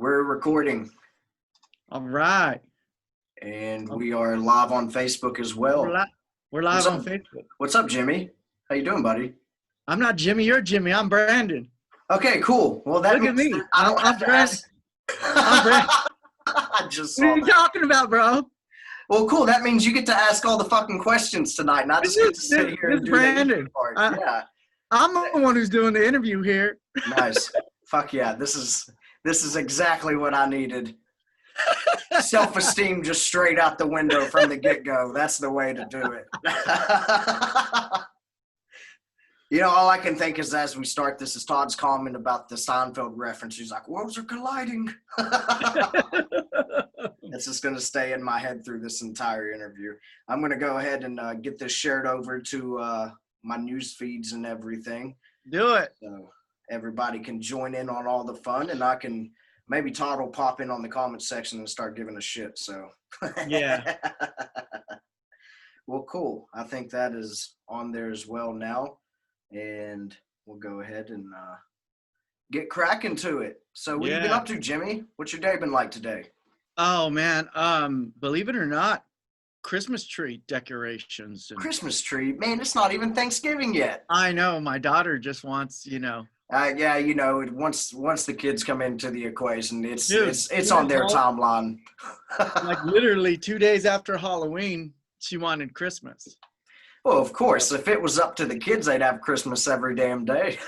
We're recording, All right. and Um, we are live on Facebook as We're, well. li- we're What's live on up? Facebook. What's up, Jimmy? How you doing, buddy? I'm not Jimmy. You're Jimmy. I'm Brandon. Okay, cool. Well, that Look at means me. that I don't have I'm to Brandon. ask. I'm Brandon. I just What are saw you that. talking about, bro? Well, cool. That means you get to ask all the fucking questions tonight, and I This just get is to this, sit here this and do the Brandon. easy part. I, Yeah, I'm the one who's doing the interview here. nice. Fuck yeah. This is exactly what I needed. Self-esteem just straight out the window from the get-go. That's the way to do it. All I can think is as we start this is Todd's comment about the Seinfeld reference. He's like, worlds are colliding. It's just going to stay in my head through this entire interview. I'm going to go ahead and get this shared over to my news feeds and everything. Do it. So everybody can join in on all the fun, and I can maybe Todd will pop in on the comment section and start giving a shit. So Yeah. Well, cool. I think that is on there as well now, and we'll go ahead and get cracking to it. So what have you been up to, Jimmy? What's your day been like today? Oh man. Believe it or not, Christmas tree decorations. And Christmas tree, man. It's not even Thanksgiving yet. I know my daughter just wants, Yeah, once the kids come into the equation, it's on their timeline. like literally 2 days after Halloween, she wanted Christmas. Well, of course, if it was up to the kids, they'd have Christmas every damn day.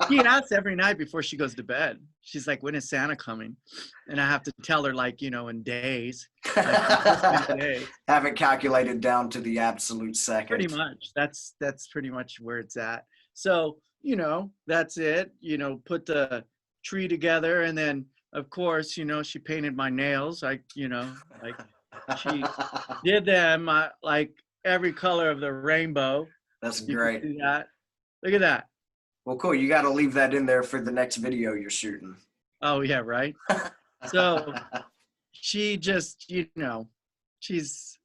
She asks every night before she goes to bed. She's like, when is Santa coming? And I have to tell her, like, in days. Have it calculated down to the absolute second. Pretty much. That's pretty much where it's at. So, that's it. Put the tree together. And then, of course, she painted my nails. She did them like every color of the rainbow. That's You great. can see that. Look at that. Well, cool. You got to leave that in there for the next video you're shooting. Oh yeah, right. So she just, she's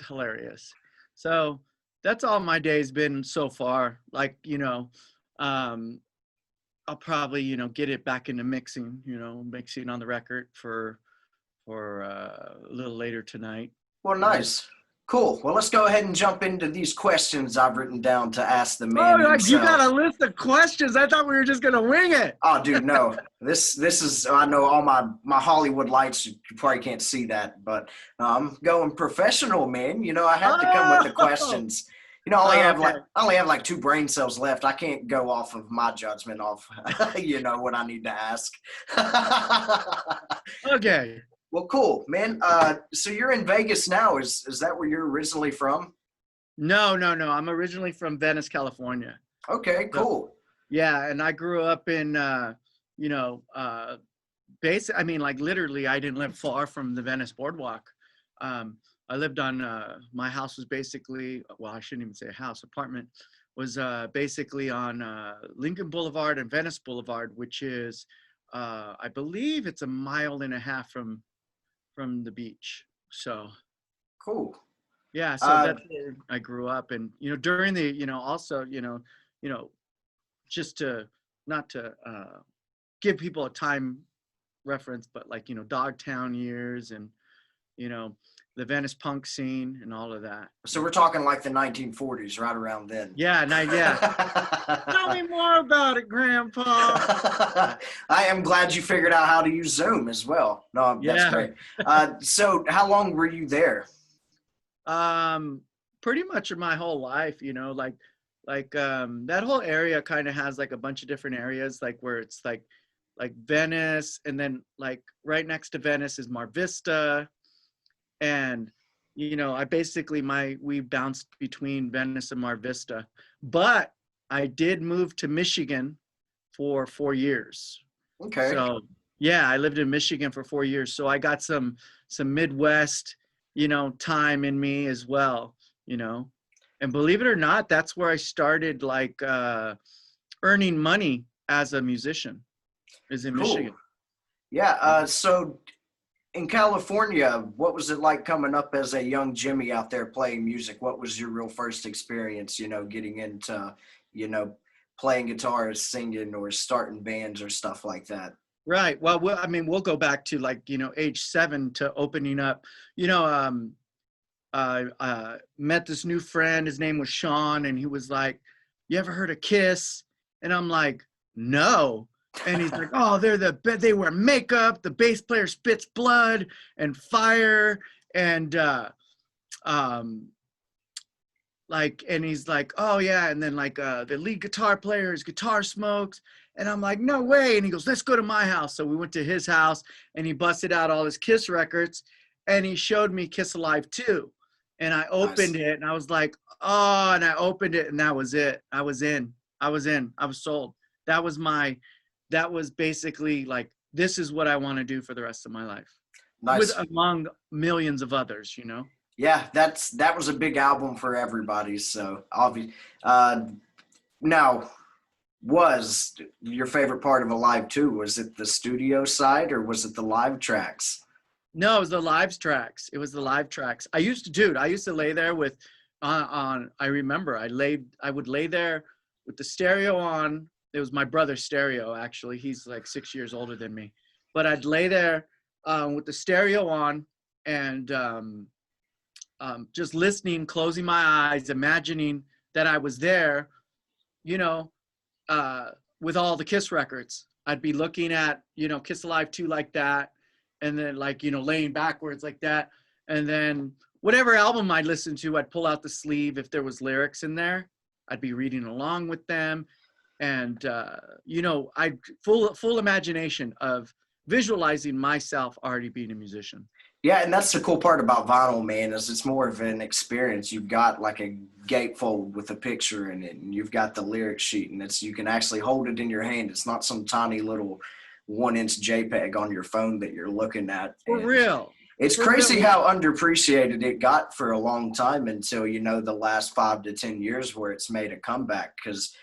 hilarious. So that's all my day's been so far. Like, I'll probably, get it back into mixing on the record for a little later tonight. Well, nice. Cool. Well, let's go ahead and jump into these questions I've written down to ask the man himself. You got a list of questions. I thought we were just going to wing it. Oh, dude, no. This is, I know all my Hollywood lights, you probably can't see that, but I'm going professional, man. I have to come with the questions. I only have like 2 brain cells left. I can't go off of my judgment of, what I need to ask. Okay. Well, cool, man. So you're in Vegas now. Is that where you're originally from? No. I'm originally from Venice, California. Okay, cool. So, yeah, and I grew up in, literally, I didn't live far from the Venice Boardwalk. I lived on, my house was basically, well, I shouldn't even say a house, apartment, was basically on Lincoln Boulevard and Venice Boulevard, which is, I believe it's 1.5 miles from the beach. So cool. Yeah, so that's where I grew up. And during the also just to not to give people a time reference, but like Dogtown years and the Venice punk scene and all of that. So we're talking like the 1940s, right around then. Yeah. Tell me more about it, Grandpa. I am glad you figured out how to use Zoom as well. No, that's great. So how long were you there? Pretty much my whole life, that whole area kind of has like a bunch of different areas, like where it's like Venice, and then like right next to Venice is Mar Vista. And, I basically, we bounced between Venice and Mar Vista, but I did move to Michigan for 4 years. Okay. So yeah, I lived in Michigan for 4 years. So I got some Midwest, time in me as well, and believe it or not, that's where I started like earning money as a musician, is in Michigan. Yeah. So in California, what was it like coming up as a young Jimmy out there playing music? What was your real first experience, getting into, playing guitar or singing or starting bands or stuff like that? Right. Well, I mean, we'll go back to like, age 7 to opening up. You know, met this new friend. His name was Sean, and he was like, "You ever heard of Kiss?" And I'm like, "No." And he's like, "Oh, they wear makeup. The bass player spits blood and fire, and um, like, and he's like, oh yeah, and then like the lead guitar player, his guitar smokes." And I'm like, "No way." And he goes, "Let's go to my house." So we went to his house, and he busted out all his Kiss records, and he showed me Kiss Alive 2. And I opened Nice. it, and I was like, oh, and I opened it, and that was it. I was in. I was in. I was sold. That was basically like, this is what I want to do for the rest of my life, with Nice. among millions of others, Yeah, that was a big album for everybody. So obvious. Uh, Now, was your favorite part of Alive 2? Was it the studio side or was it the live tracks? No, it was the live tracks. It was the live tracks. I used to lay there with, I remember I would lay there with the stereo on. It was my brother's stereo, actually. He's like 6 years older than me. But I'd lay there with the stereo on, and just listening, closing my eyes, imagining that I was there, you know, with all the Kiss records. I'd be looking at, Kiss Alive 2 like that, and then like, laying backwards like that. And then whatever album I'd listen to, I'd pull out the sleeve if there was lyrics in there. I'd be reading along with them. And I full imagination of visualizing myself already being a musician. Yeah, and that's the cool part about vinyl, man, is it's more of an experience. You've got like a gatefold with a picture in it, and you've got the lyric sheet, and you can actually hold it in your hand. It's not some tiny little 1-inch JPEG on your phone that you're looking at. For And real. it's For real. crazy how underappreciated it got for a long time until, the last 5 to 10 years where it's made a comeback. Because,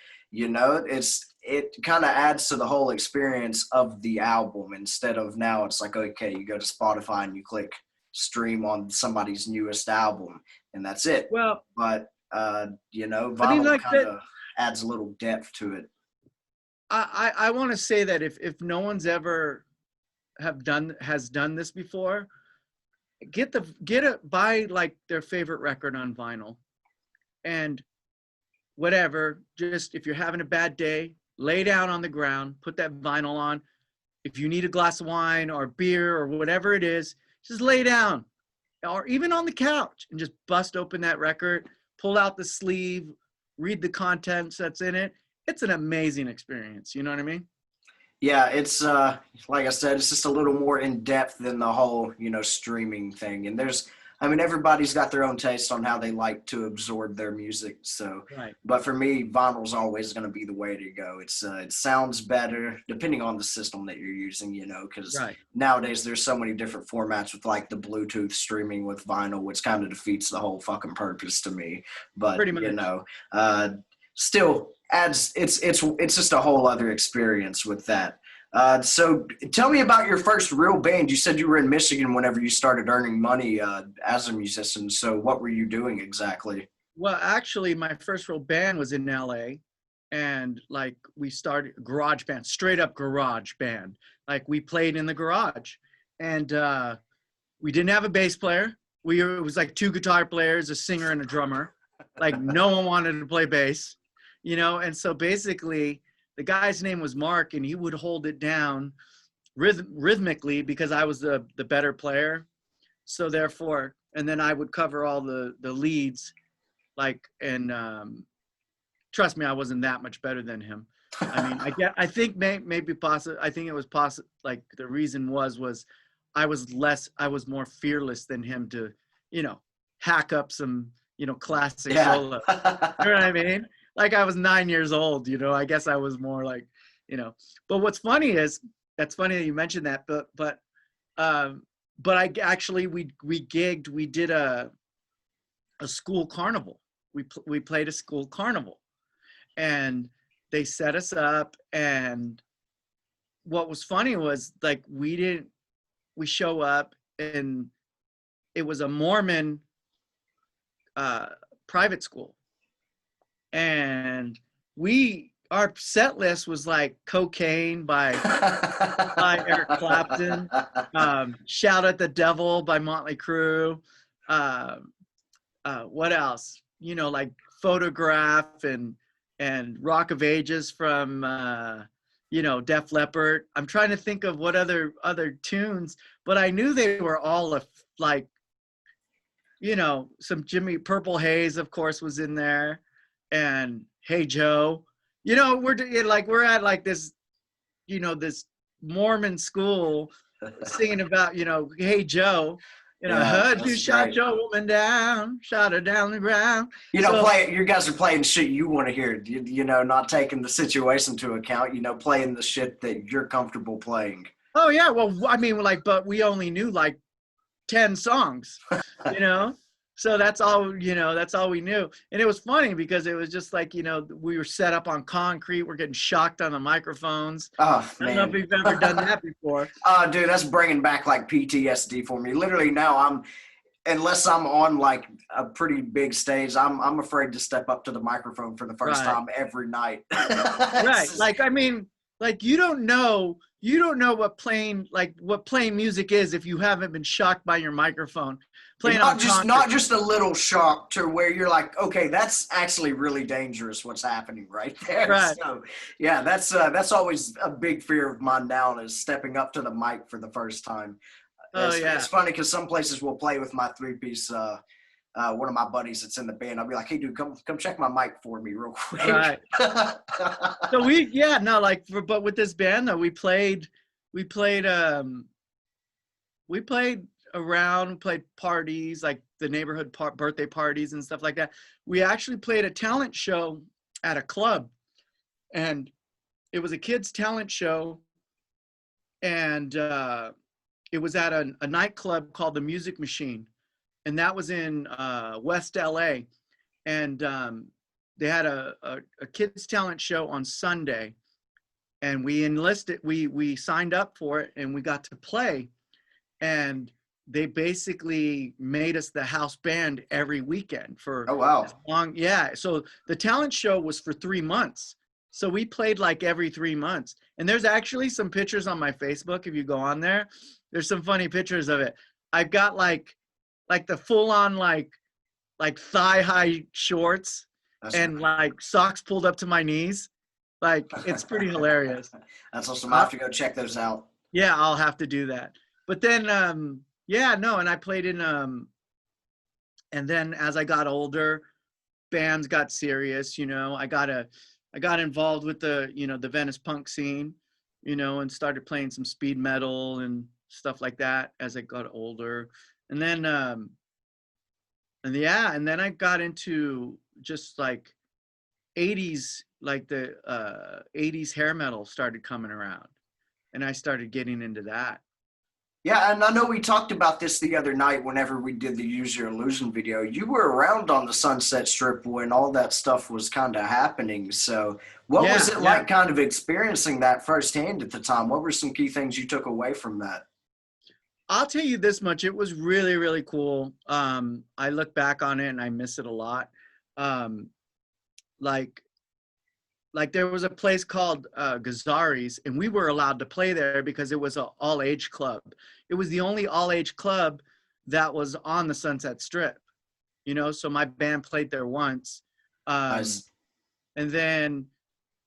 it kind of adds to the whole experience of the album instead of now it's like, okay, you go to Spotify and you click stream on somebody's newest album and that's it. Well, But, I mean, vinyl like kind that. of adds a little depth to it. I want to say that if no one's ever has done this before, buy like their favorite record on vinyl, and whatever, just if you're having a bad day, lay down on the ground, put that vinyl on. If you need a glass of wine or beer or whatever it is, just lay down, or even on the couch, and just bust open that record, pull out the sleeve, read the contents that's in it. It's an amazing experience. You know what I mean? Yeah, it's like I said, it's just a little more in depth than the whole, streaming thing. And everybody's got their own taste on how they like to absorb their music. So, Right. but for me, vinyl's always going to be the way to go. It sounds better depending on the system that you're using, because Right. nowadays there's so many different formats with like the Bluetooth streaming with vinyl, which kind of defeats the whole fucking purpose to me. But Pretty much. uh, still adds it's just a whole other experience with that. So tell me about your first real band. You said you were in Michigan whenever you started earning money as a musician. So what were you doing exactly? Well, actually, my first real band was in LA, and like we started garage band, straight up garage band. Like we played in the garage, and we didn't have a bass player. It was like 2 guitar players, a singer, and a drummer. Like no one wanted to play bass, And so basically, the guy's name was Mark, and he would hold it down rhythmically because I was the better player. So therefore, and then I would cover all the leads, like, and trust me, I wasn't that much better than him. I mean, I think maybe possible. I think it was possible. Like the reason was I was more fearless than him to, hack up some, classic Yeah. solo. You know what I mean? Like I was 9 years old, I guess I was more like, but what's funny is, that's funny that you mentioned that, but I actually, we gigged, we did a school carnival. We played a school carnival, and they set us up. And what was funny was like, we show up, and it was a Mormon private school. And we our set list was like Cocaine by Eric Clapton, Shout at the Devil by Motley Crue. Um, what else? You know, like Photograph and Rock of Ages from you know, Def Leppard. I'm trying to think of what other tunes, but I knew they were all like, you know, some Jimmy Purple Haze, of course, was in there, and Hey Joe. You know, we're at like this, you know, this Mormon school singing about, you know, Hey Joe. You know, Yeah, heard you that's shot great. your woman down, shot her down the ground. You know, So, you guys are playing shit you want to hear. You know, not taking the situation into account. You know, playing the shit that you're comfortable playing. oh yeah, well, I mean, like, but we only knew like 10 songs, you know? So that's all, you know, that's all we knew. And it was funny because it was just like, you know, we were set up on concrete. We're getting shocked on the microphones. Oh I don't know if man. you've ever done that before. Oh, dude, that's bringing back like PTSD for me. Literally now, unless I'm on like a pretty big stage, I'm afraid to step up to the microphone for the first Right. time every night. Right. Like, I mean, like you don't know what playing music is if you haven't been shocked by your microphone playing on Not concrete. just a little shock to where you're like, okay, that's actually really dangerous what's happening right there. Right. So yeah, that's always a big fear of mine now, is stepping up to the mic for the first time. Oh It's yeah. funny because some places will play with my three-piece. One of my buddies that's in the band, I'll be like, hey dude, come check my mic for me real quick. Right. So yeah, no, like, but with this band though, we played, we played around, played parties, like the neighborhood birthday parties and stuff like that. We actually played a talent show at a club, and it was a kids talent show, and it was at a nightclub called the Music Machine, and that was in West LA. And they had a kids talent show on Sunday, and we signed up for it, and we got to play. And they basically made us the house band every weekend for Oh wow. as long. Yeah. So the talent show was for 3 months. So we played like every 3 months. And there's actually some pictures on my Facebook. If you go on there, there's some funny pictures of it. I've got like the full on like thigh high shorts That's and like socks pulled up to my knees. Like it's pretty hilarious. That's awesome. I'll have to go check those out. Yeah, I'll have to do that. But then yeah, no, and I played in and then as I got older, bands got serious, you know. I got involved with the, you know, the Venice punk scene, you know, and started playing some speed metal and stuff like that as I got older. And then and yeah, and then I got into just like 80s, like the 80s hair metal started coming around, and I started getting into that. Yeah, and I know we talked about this the other night whenever we did the Use Your Illusion video. You were around on the Sunset Strip when all that stuff was kind of happening. So what was Yeah, it yeah. like kind of experiencing that firsthand at the time? What were some key things you took away from that? I'll tell you this much. It was really, really cool. I look back on it and I miss it a lot. Um, like, there was a place called Gazzari's, and we were allowed to play there because it was an all-age club. It was the only all-age club that was on the Sunset Strip, you know, so my band played there once. Um, Nice. and then,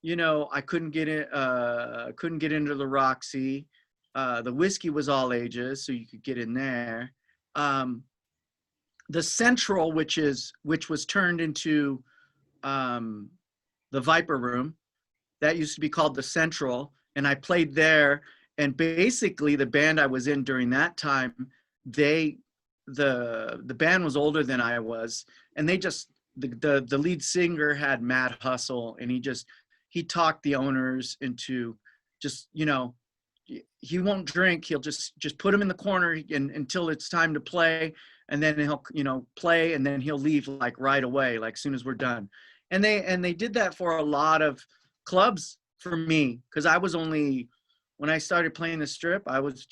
you know, I couldn't get into the Roxy. The Whiskey was all ages, so you could get in there. Um, the Central, which was turned into um, the Viper Room, that used to be called the Central, and I played there. And basically, the band I was in during that time, the band was older than I was, and they just the lead singer had mad hustle, and he talked the owners into just, you know, he won't drink. He'll just put him in the corner until it's time to play, and then he'll, you know, play, and then he'll leave like right away, like soon as we're done. And they did that for a lot of clubs for me, because I was only, when I started playing the Strip, I was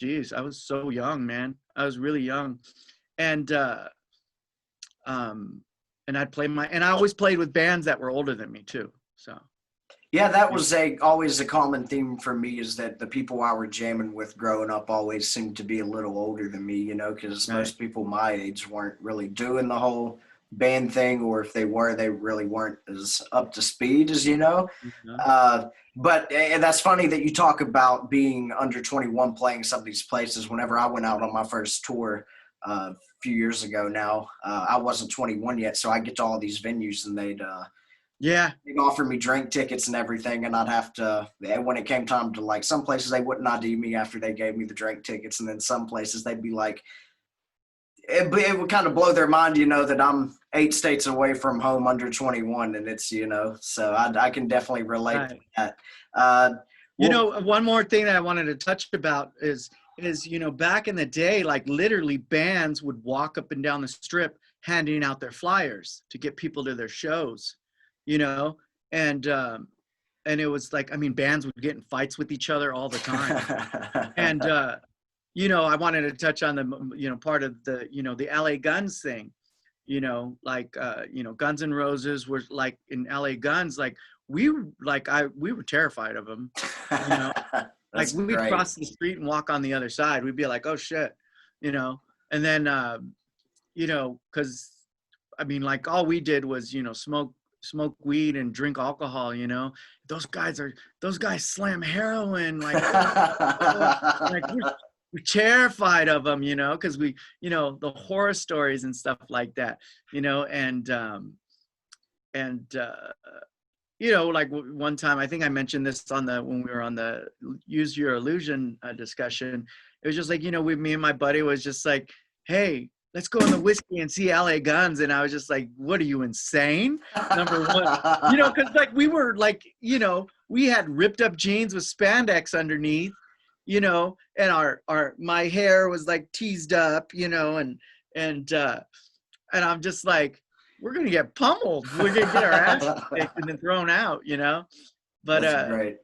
so young, man. I was really young, and and I always played with bands that were older than me too. So Yeah, that was always a common theme for me, is that the people I were jamming with growing up always seemed to be a little older than me, because Right. most people my age weren't really doing the whole band thing, or if they were, they really weren't as up to speed as Mhm. Uh, but and that's funny that you talk about being under 21 playing some of these places. Whenever I went out on my first tour a few years ago now, I wasn't 21 yet, so I get to all these venues and Yeah. they'd offer me drink tickets and everything, and I'd have to. When it came time to, like, some places they wouldn't ID me after they gave me the drink tickets, and then some places they'd be like, it would kind of blow their mind, that I'm 8 states away from home under 21, and it's, so I can definitely relate to Right. that. Uh, well, One more thing that I wanted to touch about is back in the day, like literally bands would walk up and down the strip handing out their flyers to get people to their shows, you know, and and it was like, I mean, bands would get in fights with each other all the time. And I wanted to touch on the part of the the LA Guns thing. Like Guns N' Roses were like in LA Guns, like we were terrified of them, you know like That's we'd great. cross the street and walk on the other side. We'd be like, oh shit, and then because I mean, like, all we did was smoke weed and drink alcohol. Those guys slam heroin, like, oh, like we're terrified of them, because we, the horror stories and stuff like that, and like one time, I think I mentioned this when we were on the Use Your Illusion discussion. It was just like, me and my buddy was just like, hey, let's go in the whiskey and see LA Guns. And I was just like, what are you, insane? Number one, because like we were like, we had ripped up jeans with spandex underneath, and my hair was like teased up, and I'm just like, we're gonna get pummeled. We're gonna get our ass kicked and then thrown out, But That's great.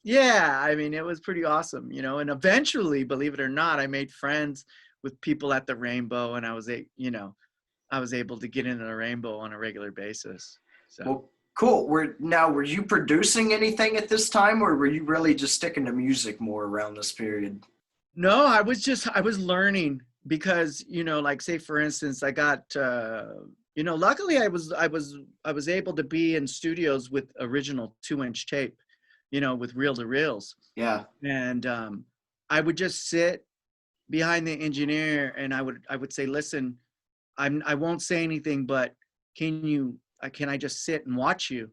yeah, I mean, it was pretty awesome, And eventually, believe it or not, I made friends with people at the Rainbow, and I was able to get into the Rainbow on a regular basis. So. Well, cool. Were you producing anything at this time, or were you really just sticking to music more around this period? No, I was learning because, like, say for instance, I got luckily I was able to be in studios with original 2-inch tape, with reel to reels. Yeah. And I would just sit behind the engineer and I would say, listen, I won't say anything, but can I just sit and watch you?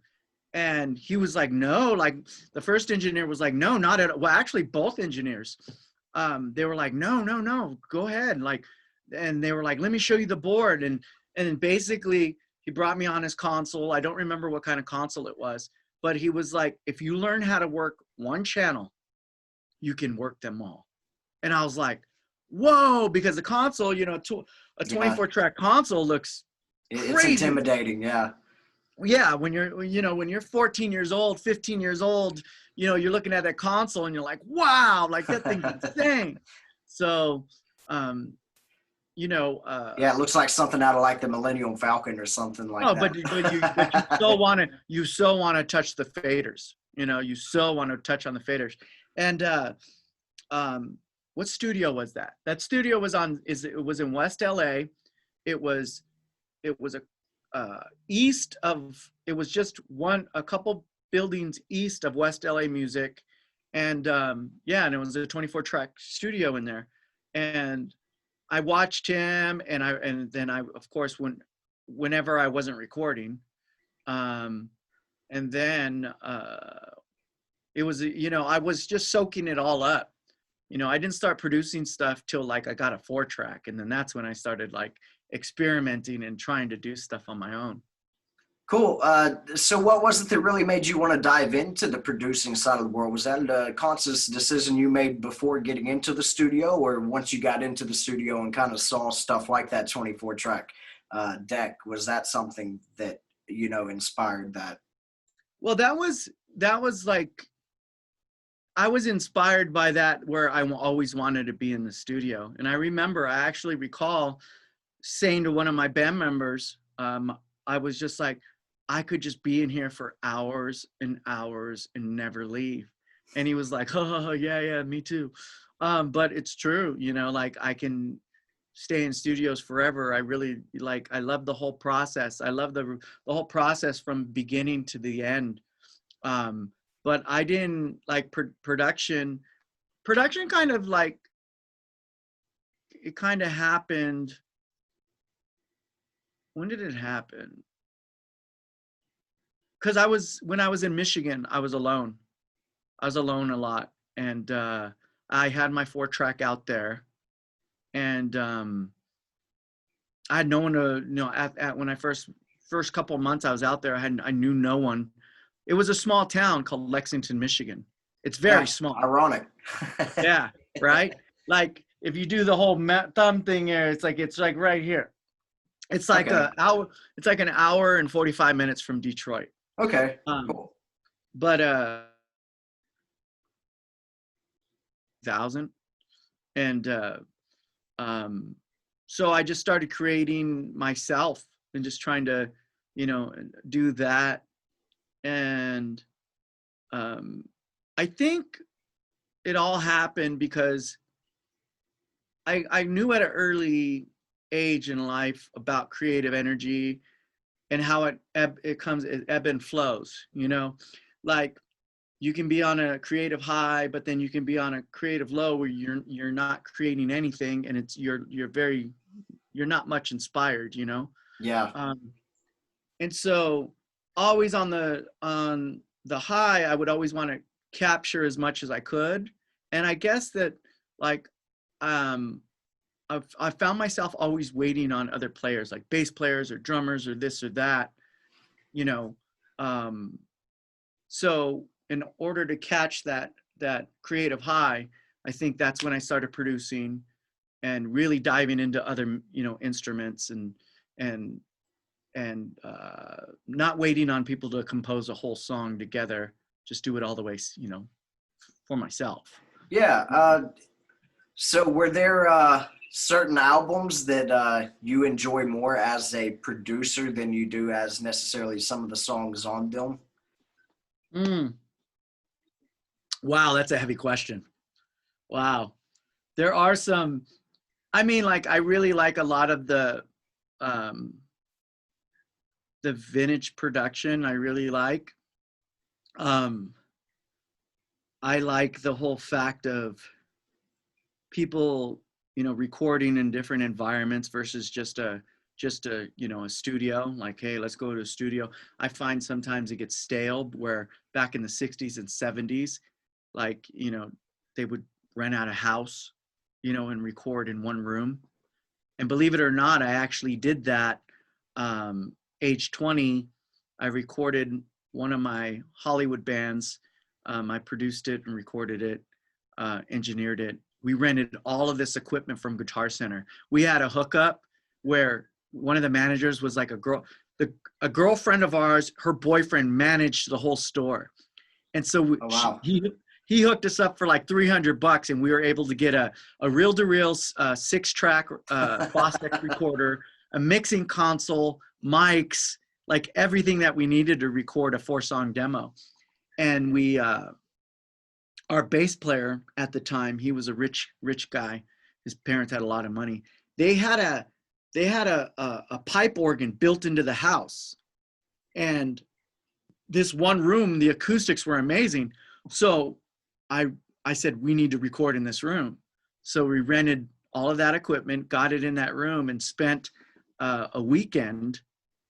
And he was like, no. Like, the first engineer was like, no, not at all. Well, actually both engineers, they were like, no, no, no, go ahead. Like, and they were like, let me show you the board. And basically he brought me on his console. I don't remember what kind of console it was, but he was like, if you learn how to work one channel, you can work them all. And I was like, whoa, because the console, a 24 track console looks It's crazy. intimidating. Yeah. Yeah, when you're 14 years old, 15 years old, you're looking at that console and you're like, wow, like that thing's insane. So, Yeah, it looks like something out of, like, the Millennium Falcon or something like oh, that. but you still want to touch the faders. You still want to touch on the faders. And what studio was that? That studio was it was in West LA. It was a east of, it was just a couple buildings east of West LA Music. And yeah, and it was a 24 track studio in there. And I watched him, and then I, of course, whenever I wasn't recording, and then it was, I was just soaking it all up. I didn't start producing stuff till, like, I got a 4-track, and then that's when I started, like, experimenting and trying to do stuff on my own. Cool. So what was it that really made you want to dive into the producing side of the world? Was that a conscious decision you made before getting into the studio, or once you got into the studio and kind of saw stuff like that 24 track deck, was that something that, inspired that? Well, that was like, I was inspired by that, where I always wanted to be in the studio. And I actually recall saying to one of my band members, I was just like, I could just be in here for hours and hours and never leave. And he was like, oh yeah, yeah, me too. But it's true, you know, like I can stay in studios forever. I really like, I love the whole process. I love the whole process from beginning to the end. Um, but I didn't like production kind of like, it kind of happened. When did it happen? Because when I was in Michigan, I was alone. I was alone a lot. And I had my 4-track out there. And I had no one to, you know, at when I first couple of months I was out there, I knew no one. It was a small town called Lexington, Michigan. It's very small. Ironic. Yeah, right? Like if you do the whole thumb thing here, it's like right here. It's like it's like an hour and 45 minutes from Detroit. Okay. Cool. But 1,000. And so I just started creating myself and just trying to, you know, do that. And I think it all happened because I knew at an early age in life about creative energy and how it ebb and flows, you know, like you can be on a creative high, but then you can be on a creative low where you're not creating anything, and it's you're not much inspired, you know. Yeah. And so always on the high, I would always want to capture as much as I could, and I guess that like I found myself always waiting on other players, like bass players or drummers or this or that, you know. So in order to catch that creative high, I think that's when I started producing and really diving into other, you know, instruments and not waiting on people to compose a whole song together. Just do it all the way, you know, for myself. Yeah. So were there certain albums that you enjoy more as a producer than you do as necessarily some of the songs on them? Wow, that's a heavy question. Wow. There are some, I mean, like I really like a lot of the vintage production. I really like. I like the whole fact of people, you know, recording in different environments versus just a you know, a studio. Like, hey, let's go to a studio. I find sometimes it gets stale, where back in the 60s and 70s, like, you know, they would rent out a house, you know, and record in one room. And believe it or not, I actually did that. Age 20, I recorded one of my Hollywood bands. I produced it and recorded it, engineered it. We rented all of this equipment from Guitar Center. We had a hookup where one of the managers was like a girlfriend of ours, her boyfriend managed the whole store. And so he hooked us up for like $300, and we were able to get a reel-to-reel 6-track Boss X recorder, a mixing console, mics, like everything that we needed to record a 4-song demo. And we, our bass player at the time, he was a rich guy. His parents had a lot of money. They had a pipe organ built into the house, and this one room, the acoustics were amazing. So I said, we need to record in this room. So we rented all of that equipment, got it in that room, and spent a weekend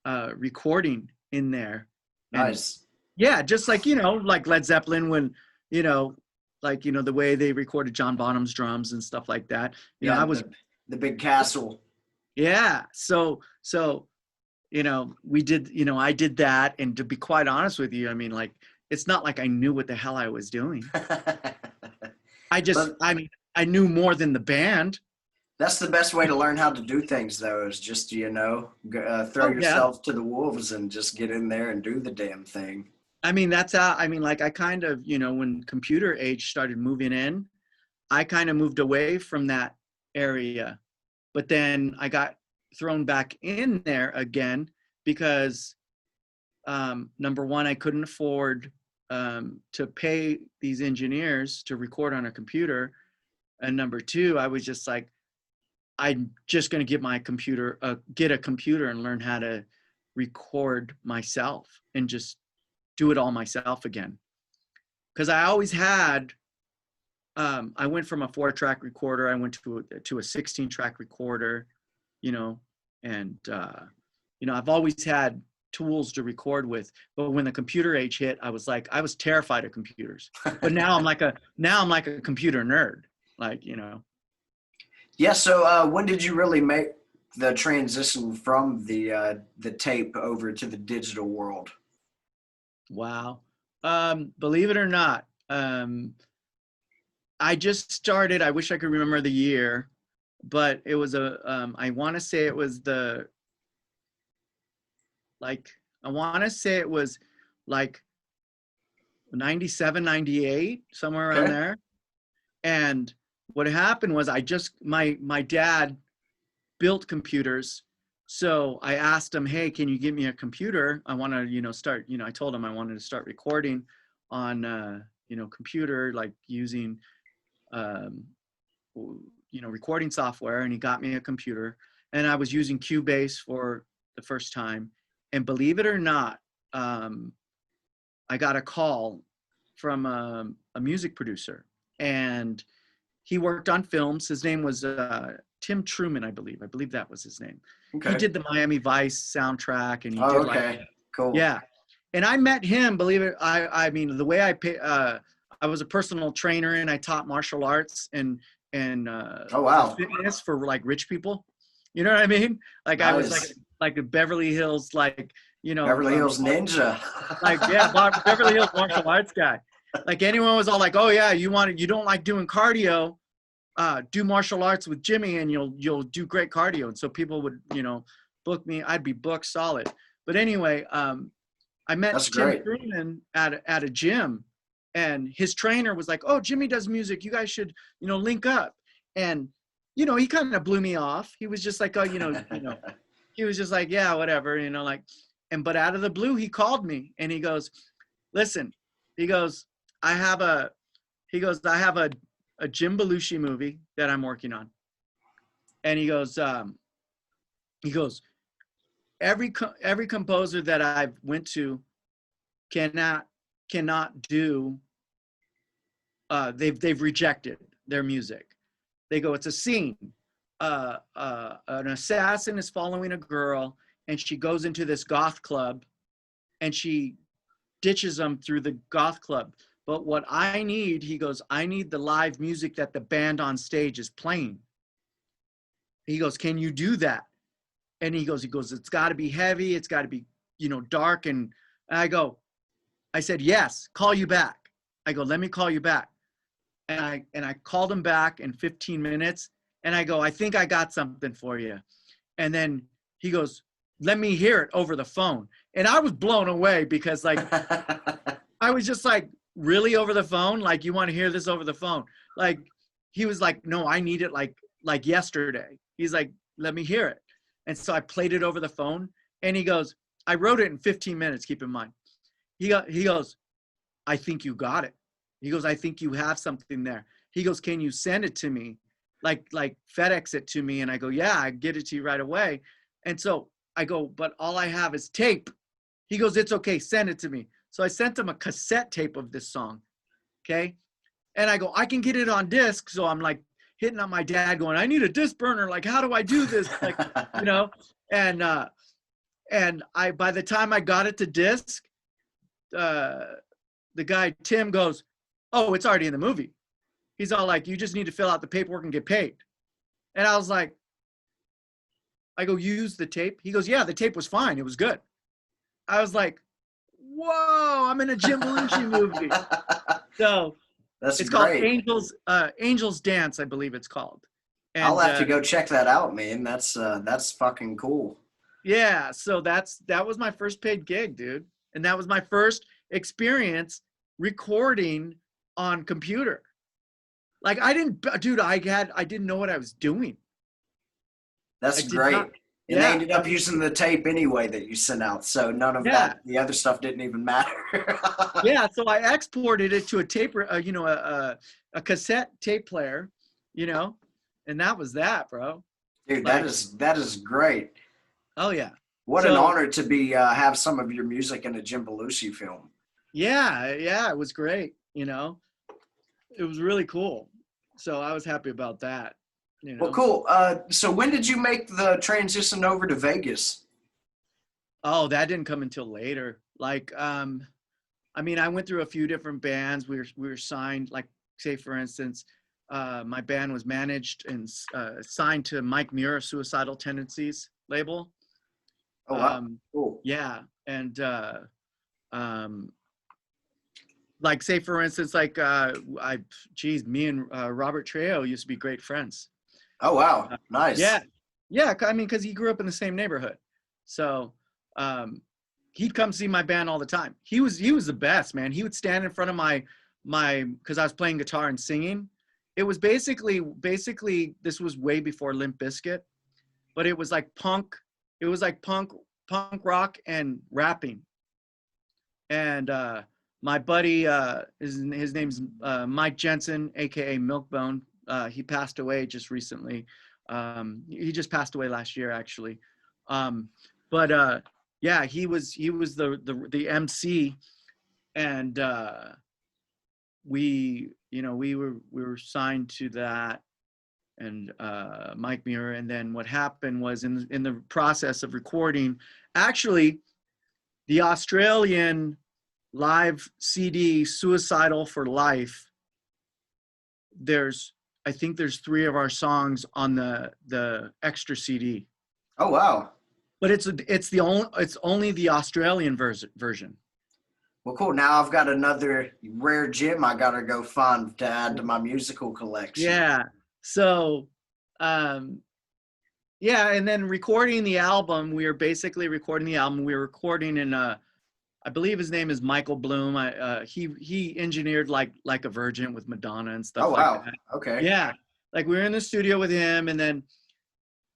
recording in there. Nice. Yeah, just like, you know, like Led Zeppelin, when, you know, like, you know, the way they recorded John Bonham's drums and stuff like that. You know, I was the big castle. Yeah. So, you know, we did, you know, I did that. And to be quite honest with you, I mean, like, it's not like I knew what the hell I was doing. I mean, I knew more than the band. That's the best way to learn how to do things, though, is just, you know, throw yourself to the wolves and just get in there and do the damn thing. I mean, that's how, I mean, like, I kind of, you know, when computer age started moving in, I kind of moved away from that area. But then I got thrown back in there again because number one, I couldn't afford to pay these engineers to record on a computer. And number two, I was just like, I'm just going to get get a computer and learn how to record myself and just do it all myself again. Because I always had, I went from a 4-track recorder, I went to a 16-track recorder, and I've always had tools to record with. But when the computer age hit, I was terrified of computers. But now I'm like a computer nerd, Yeah. So when did you really make the transition from the tape over to the digital world? Wow. Believe it or not, I just started, I wish I could remember the year, but it was I want to say it was I want to say it was like 97, 98, somewhere around there. And what happened was my dad built computers. So I asked him, hey, can you give me a computer? I want to, start, I told him I wanted to start recording on, computer, like using, recording software. And he got me a computer, and I was using Cubase for the first time. And believe it or not, I got a call from a music producer, and he worked on films. His name was Tim Truman, I believe. I believe that was his name. Okay. He did the Miami Vice soundtrack, and he did cool. Yeah. And I met him, believe it. I mean, the way I was a personal trainer, and I taught martial arts and fitness for like rich people. You know what I mean? Like nice. I was like a Beverly Hills, Beverly Hills Ninja. Beverly Hills martial arts guy. Like anyone was all like, oh yeah, you don't like doing cardio, do martial arts with Jimmie and you'll do great cardio. And so people would, book me. I'd be booked solid. But anyway, I met Tim Truman at a gym, and his trainer was like, oh, Jimmie does music. You guys should, link up. And, he kind of blew me off. He was just like, oh, he was just like, yeah, whatever, but out of the blue, he called me and he goes, listen, he goes, I have a Jim Belushi movie that I'm working on. And he goes, every composer that I've went to cannot do, they've rejected their music. They go, it's a scene. An assassin is following a girl, and she goes into this goth club, and she ditches them through the goth club. But what I need, he goes, I need the live music that the band on stage is playing. He goes, can you do that? And he goes, it's got to be heavy. It's got to be, dark. And I said, yes, call you back. I go, let me call you back. And I called him back in 15 minutes. And I go, I think I got something for you. And then he goes, let me hear it over the phone. And I was blown away because I was just like, really, over the phone? Like, you want to hear this over the phone? Like, he was like, no, I need it like yesterday. He's like, let me hear it. And so I played it over the phone, and he goes, I wrote it in 15 minutes, keep in mind. He goes, I think you got it. He goes, I think you have something there. He goes, can you send it to me? Like FedEx it to me. And I go, yeah, I get it to you right away. And so I go, but all I have is tape. He goes, it's okay, send it to me. So I sent him a cassette tape of this song, okay? And I go, I can get it on disc. So I'm like hitting on my dad going, I need a disc burner. Like, how do I do this? Like, and I, by the time I got it to disc, the guy, Tim, goes, oh, it's already in the movie. He's all like, you just need to fill out the paperwork and get paid. And I was like, I go, you use the tape? He goes, yeah, the tape was fine. It was good. I was like, whoa, I'm in a Jim Belushi movie. So it's called Angel's Dance, I believe it's called. And, I'll have to go check that out, man. That's fucking cool. Yeah, so that was my first paid gig, dude. And that was my first experience recording on computer. Like I didn't know what I was doing. That's great. And they Yeah, ended I up mean, using the tape anyway that you sent out. So none of yeah, that, the other stuff didn't even matter. yeah. So I exported it to a tape, a cassette tape player, you know, and that was that, bro. Dude, Like, that is great. oh yeah. What an So honor to be have some of your music in a Jim Belushi film. yeah, yeah, it was great. It was really cool. So I was happy about that. You Well, know. cool. So when did you make the transition over to Vegas? Oh, that didn't come until later. Like, I mean, I went through a few different bands. We were signed. Like, say for instance, my band was managed and signed to Mike Muir, Suicidal Tendencies label. Oh wow, Um, cool. yeah, and um, like say for instance, like me and Robert Trejo used to be great friends. Oh wow, Yeah, nice. yeah. I mean, because he grew up in the same neighborhood, so um, he'd come see my band all the time. He was the best, man. He would stand in front of my because I was playing guitar and singing. It was basically this was way before Limp Bizkit, but it was like punk. It was like punk rock and rapping. And my buddy, his name's Mike Jensen, aka Milkbone. He passed away just recently. He just passed away last year, actually. Um, but yeah, he was the MC, and we were signed to that, and Mike Muir. And then what happened was in the process of recording, actually, the Australian live CD Suicidal for Life, there's I think there's 3 of our songs on the extra CD. Oh wow. But it's only the Australian version. Well, cool. Now I've got another rare gem I gotta go find to add to my musical collection. Yeah. So um yeah, and then recording the album, we were basically recording the album. We were recording in I believe his name is Michael Bloom. He engineered like a Virgin with Madonna and Oh stuff like wow. that. Okay. Yeah, like we were in the studio with him, and then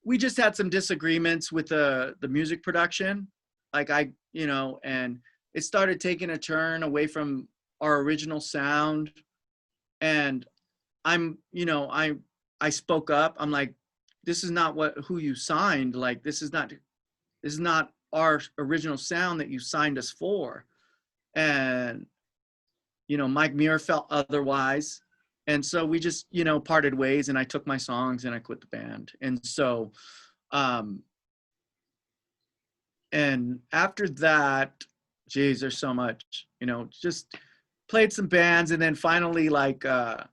we just had some disagreements with the music production. Like and it started taking a turn away from our original sound. And I spoke up. I'm like, this is not who you signed. Like this is not our original sound that you signed us for. And Mike Muir felt otherwise, and so we just parted ways, and I took my songs and I quit the band. And so and after that, geez, there's so much, just played some bands, and then finally, like I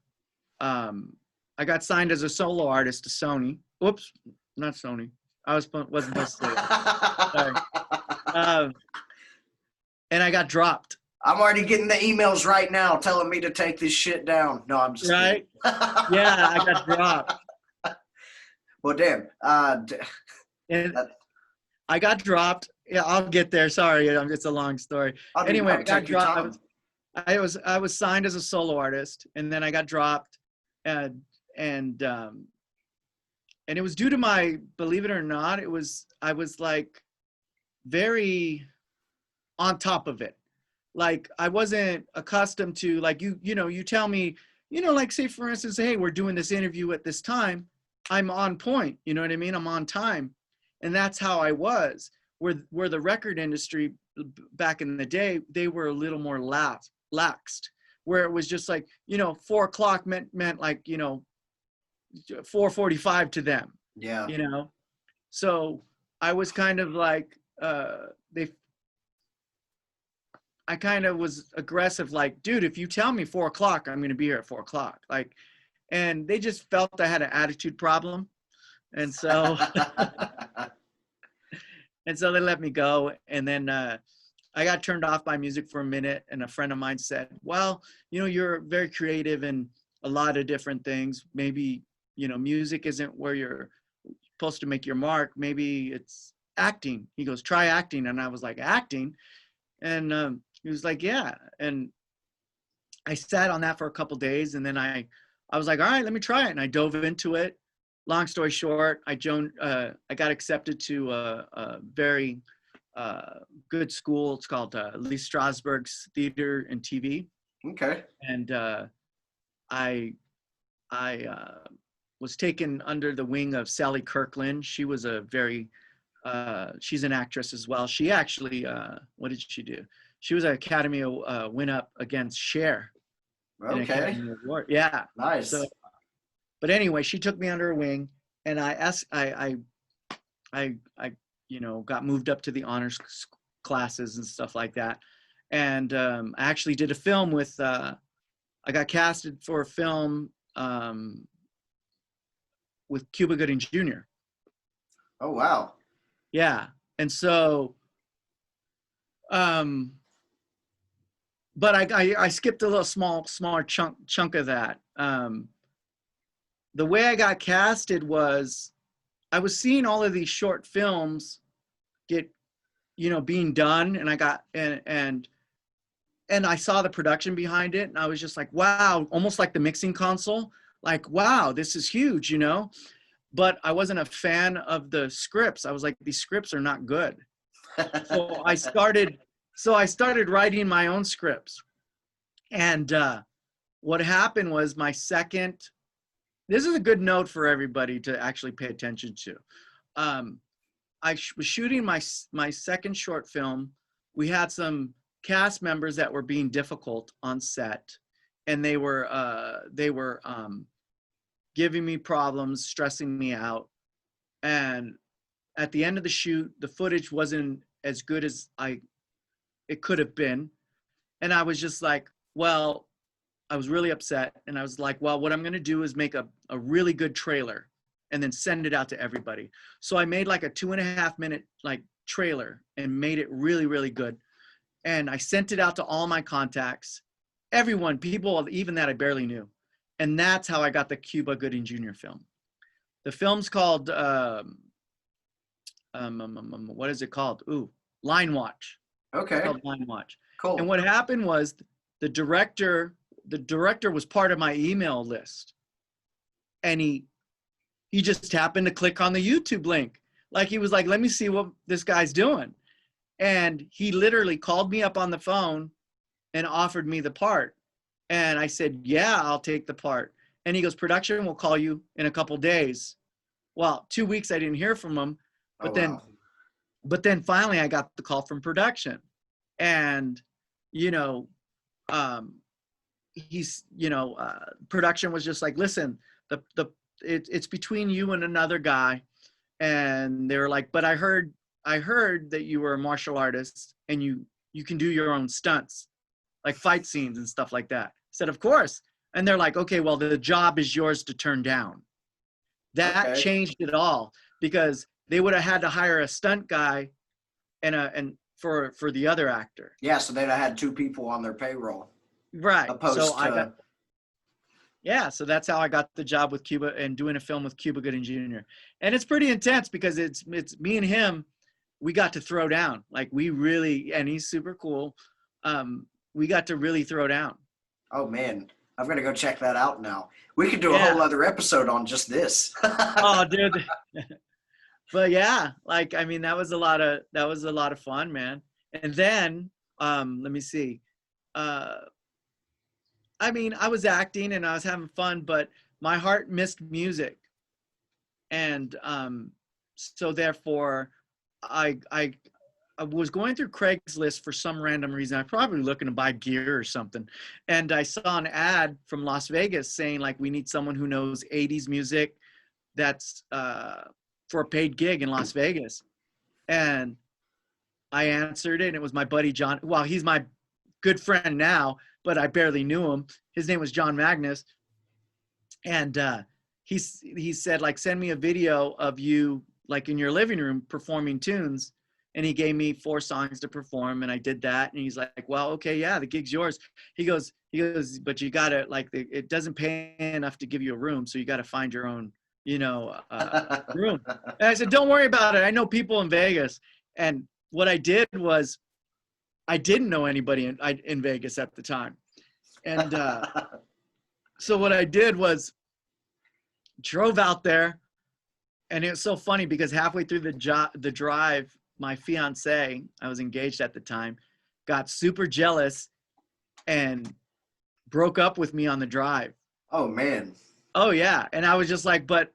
got signed as a solo artist to Sony. Whoops, not Sony. Wasn't supposed to say that. Sorry. um, and I got dropped. I'm already getting the emails right now telling me to take this shit down. No, I'm just kidding. Right? Yeah, I got dropped. Well, damn. And I got dropped. Yeah, I'll get there. Sorry, it's a long story. Anyway, I got dropped. I was signed as a solo artist, and then I got dropped, and and it was due to my, believe it or not, I was like very on top of it. Like I wasn't accustomed to, like, you tell me, like, say for instance, hey, we're doing this interview at this time. I'm on point. You know what I mean? I'm on time. And that's how I was. Where the record industry back in the day, they were a little more laxed, where it was just like, 4 o'clock meant like, 4:45 to them. Yeah. So I was kind of like, I kind of was aggressive, like, dude, if you tell me 4 o'clock, I'm going to be here at 4 o'clock. Like, and they just felt I had an attitude problem. And so, and so they let me go. And then I got turned off by music for a minute. And a friend of mine said, well, you're very creative in a lot of different things. Maybe, music isn't where you're supposed to make your mark. Maybe it's acting. He goes, try acting. And I was like, acting? And he was like, yeah. And I sat on that for a couple days, and then I was like, all right, let me try it. And I dove into it. long story short, I got accepted to a very good school. It's called Lee Strasberg's Theater and TV. Okay. And I was taken under the wing of Sally Kirkland. She was she's an actress as well. She actually, what did she do? She was an Academy win-up against Cher. An Okay. Academy Award. Yeah. Nice. So, but anyway, she took me under her wing, and I got moved up to the honors classes and stuff like that. And I actually did a film with, I got casted for a film with Cuba Gooding Jr. Oh, wow. Yeah. And so, but I skipped a little smaller chunk of that. The way I got casted was I was seeing all of these short films get, being done, and I got, and I saw the production behind it, and I was just like, wow, almost like the mixing console, like, wow, this is huge, but I wasn't a fan of the scripts. I was like, these scripts are not good. So I started writing my own scripts. And what happened was this is a good note for everybody to actually pay attention to. I was shooting my second short film. We had some cast members that were being difficult on set, and they were giving me problems, stressing me out. And at the end of the shoot, the footage wasn't as good as it could have been. And I was just like, well, I was really upset. And I was like, well, what I'm going to do is make a really good trailer and then send it out to everybody. So I made like a 2.5 minute trailer and made it really, really good. And I sent it out to all my contacts, people even that I barely knew. And that's how I got the Cuba Gooding Jr. film. The film's called, what is it called? Line Watch. Okay. It's called Line Watch. Cool. And what happened was the director was part of my email list. And he just happened to click on the YouTube link. Like, he was like, let me see what this guy's doing. And he literally called me up on the phone and offered me the part. And I said, yeah, I'll take the part. And he goes, production will call you in a couple days. Well, 2 weeks I didn't hear from him. But then finally I got the call from production. And, production was just like, listen, it's between you and another guy. And they were like, but I heard that you were a martial artist and you can do your own stunts, like fight scenes and stuff like that. I said, of course. And they're like, okay, well, the job is yours to turn down. That changed it all, because they would have had to hire a stunt guy and for the other actor. Yeah, so they'd have had 2 people on their payroll. Right. So that's how I got the job with Cuba and doing a film with Cuba Gooding Jr. And it's pretty intense because it's me and him. We got to throw down. Like, and he's super cool. We got to really throw down. Oh man, I'm gonna go check that out now. We could do a whole other episode on just this. Oh, dude. But yeah, that was a lot of fun, man. And then, let me see. I was acting and I was having fun, but my heart missed music. And so therefore I was going through Craigslist for some random reason. I'm probably looking to buy gear or something. And I saw an ad from Las Vegas saying, like, we need someone who knows 80s music that's for a paid gig in Las Vegas. And I answered it, and it was my buddy John. Well, he's my good friend now, but I barely knew him. His name was John Magnus. And he said, like, send me a video of you, like, in your living room performing tunes. And he gave me 4 songs to perform, and I did that. And he's like, well, okay, yeah, the gig's yours. He goes, but you gotta, like, it doesn't pay enough to give you a room, so you gotta find your own, room. And I said, don't worry about it. I know people in Vegas. And what I did was, I didn't know anybody in Vegas at the time. And so what I did was drove out there, And it was so funny because halfway through the drive, my fiance, I was engaged at the time, got super jealous and broke up with me on the drive. Oh man. Oh yeah. And I was just like, but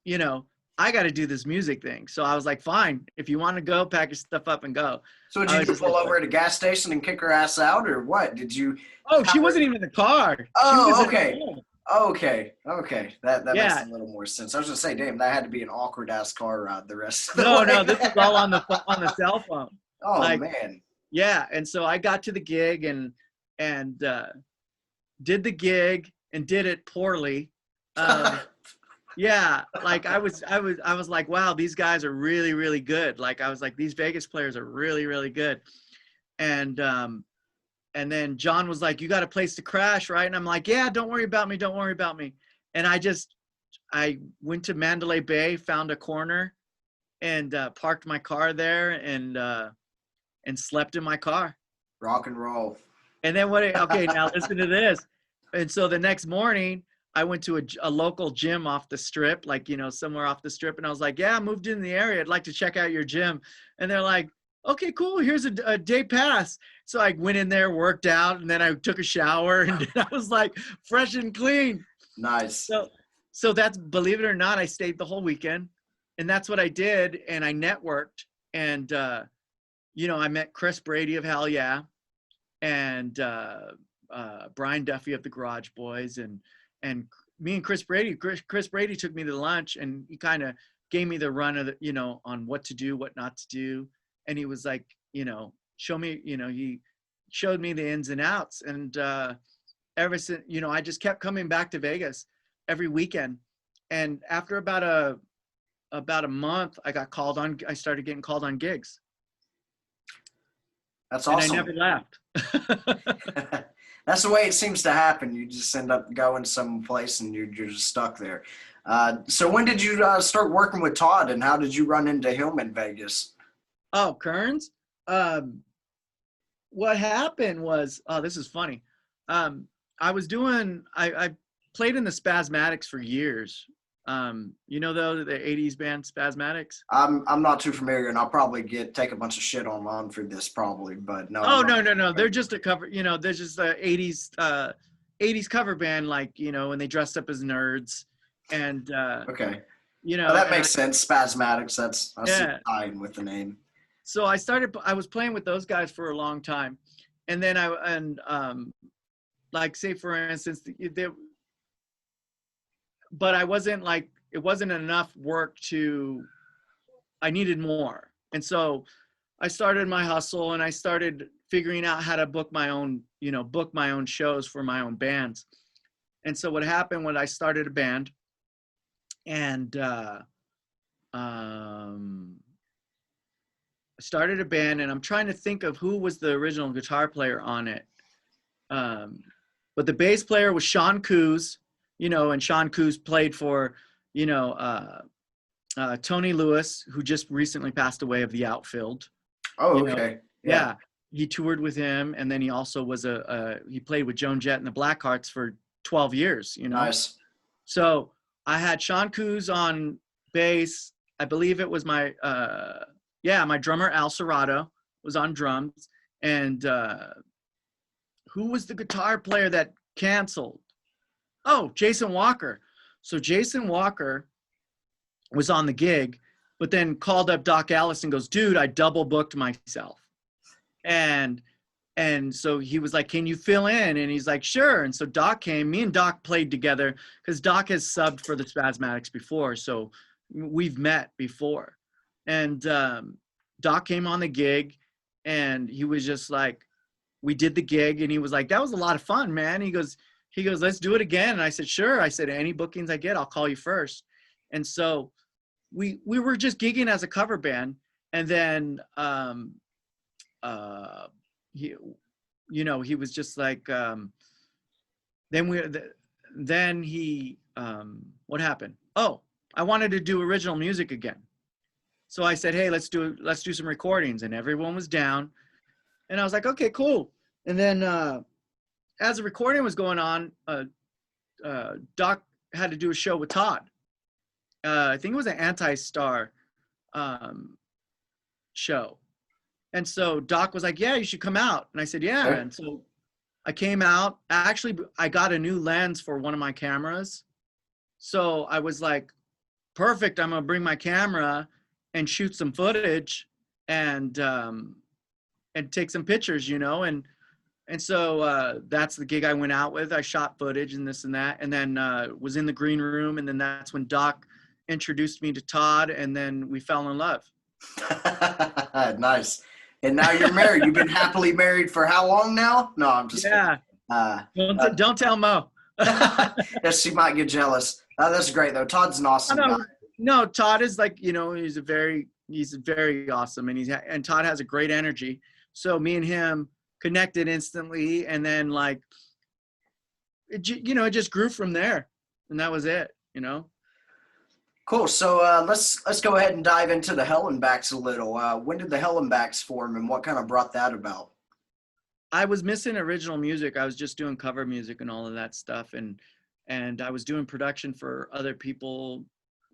you know, I got to do this music thing. So I was like, fine, if you want to go, pack your stuff up and go. So did I you was just pull like, over at a gas station and kick her ass out, or what? Did you? oh, she wasn't even in the car. She was Oh, at okay. home. Okay. That makes Yeah. a little more sense. I was gonna say, damn, that had to be an awkward ass car ride the rest of the No, way. no, this was all on the cell phone. Oh Like, man. yeah. And so I got to the gig and did the gig and did it poorly. Yeah, like I was like, wow, these guys are really, really good. Like I was like, these Vegas players are really, really good. And then John was like, you got a place to crash, right? And I'm like, yeah, don't worry about me, don't worry about me. And I went to Mandalay Bay, found a corner, and parked my car there and slept in my car. Rock and roll. And then okay, now listen to this. And so the next morning, I went to a local gym off the strip, like, you know, somewhere off the strip. And I was like, yeah, I moved in the area. I'd like to check out your gym. And they're like, okay, cool. Here's a day pass. So I went in there, worked out, and then I took a shower and I was like fresh and clean. Nice. So that's, believe it or not, I stayed the whole weekend, and that's what I did. And I networked, and, you know, I met Chris Brady of Hell Yeah, and Brian Duffy of the Garage Boys, and me and Chris Brady took me to lunch, and he kind of gave me the run of the, you know, on what to do, what not to do. And he was like, you know, show me, you know, he showed me the ins and outs. And ever since, you know, I just kept coming back to Vegas every weekend. And after about a month, I started getting called on gigs. That's awesome. And I never left. That's the way it seems to happen. You just end up going someplace and you're just stuck there. So when did you start working with Todd, and how did you run into him in Vegas? Oh, Kearns? What happened was, oh, this is funny. I played in the Spasmatics for years. You know, though, the 80s band Spasmatics? I'm not too familiar, and I'll probably take a bunch of shit on for this probably, but no. Oh, no. They're just a cover, you know, they're just a 80s cover band, like, you know, and they dressed up as nerds. And, okay. You know. Oh, that makes sense. Spasmatics, I see tying with the name. So I was playing with those guys for a long time. And then like, say, for instance, but I wasn't like, it wasn't enough work I needed more. And so I started my hustle, and I started figuring out how to book my own shows for my own bands. And so what happened when I started a band, and started a band, and I'm trying to think of who was the original guitar player on it. But the bass player was Sean Coos, you know, and Sean Coos played for, you know, Tony Lewis, who just recently passed away, of the Outfield. Oh, you know? okay. Yeah. He toured with him, and then he also was he played with Joan Jett and the Blackhearts for 12 years, you know. Nice. So I had Sean Coos on bass. I believe it was my drummer Al Serrato was on drums, and who was the guitar player that canceled? Oh, Jason Walker. So Jason Walker was on the gig, but then called up Doc Ellis and goes, dude, I double booked myself. And so he was like, can you fill in? And he's like, sure. And so Doc came. Me and Doc played together because Doc has subbed for the Spasmatics before. So we've met before. And Doc came on the gig, and he was just like, we did the gig, and he was like, that was a lot of fun, man. He goes, let's do it again. And I said, sure. I said, any bookings I get, I'll call you first. And so we were just gigging as a cover band. And then he, you know, he was just like, then he, what happened? Oh, I wanted to do original music again. So I said, hey, let's do some recordings. And everyone was down. And I was like, okay, cool. And then as the recording was going on, Doc had to do a show with Todd. I think it was an Anti-Star show. And so Doc was like, yeah, you should come out. And I said, yeah. And so I came out. Actually, I got a new lens for one of my cameras. So I was like, perfect. I'm going to bring my camera and shoot some footage and take some pictures, you know? And so that's the gig I went out with. I shot footage and this and that, and then was in the green room. And then that's when Doc introduced me to Todd, and then we fell in love. Nice. And now you're married. You've been happily married for how long now? No, I'm just kidding. Don't tell Mo. Yes, she might get jealous. That's great though. Todd's an awesome guy. No, Todd is like, you know, he's very awesome, and Todd has a great energy. So me and him connected instantly, and then like, it just grew from there, and that was it, you know. Cool. So let's go ahead and dive into the Hellenbacks a little. When did the Hellenbacks form, and what kind of brought that about? I was missing original music. I was just doing cover music and all of that stuff, and I was doing production for other people,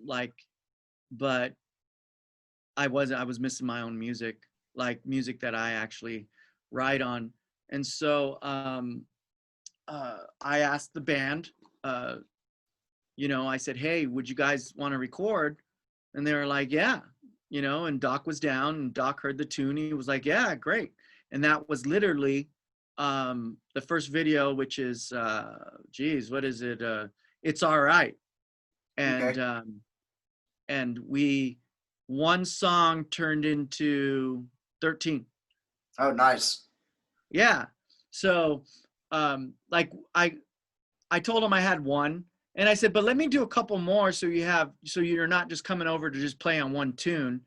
like, but I was missing my own music, like music that I actually write on. And so I asked the band, I said, hey, would you guys want to record? And they were like, yeah, and Doc was down, and Doc heard the tune. He was like, yeah, great. And that was literally the first video, which is, what is it? It's All Right. And, okay. And one song turned into 13. Oh, nice. Yeah. So, like I told him I had one, and I said, but let me do a couple more so you're not just coming over to just play on one tune.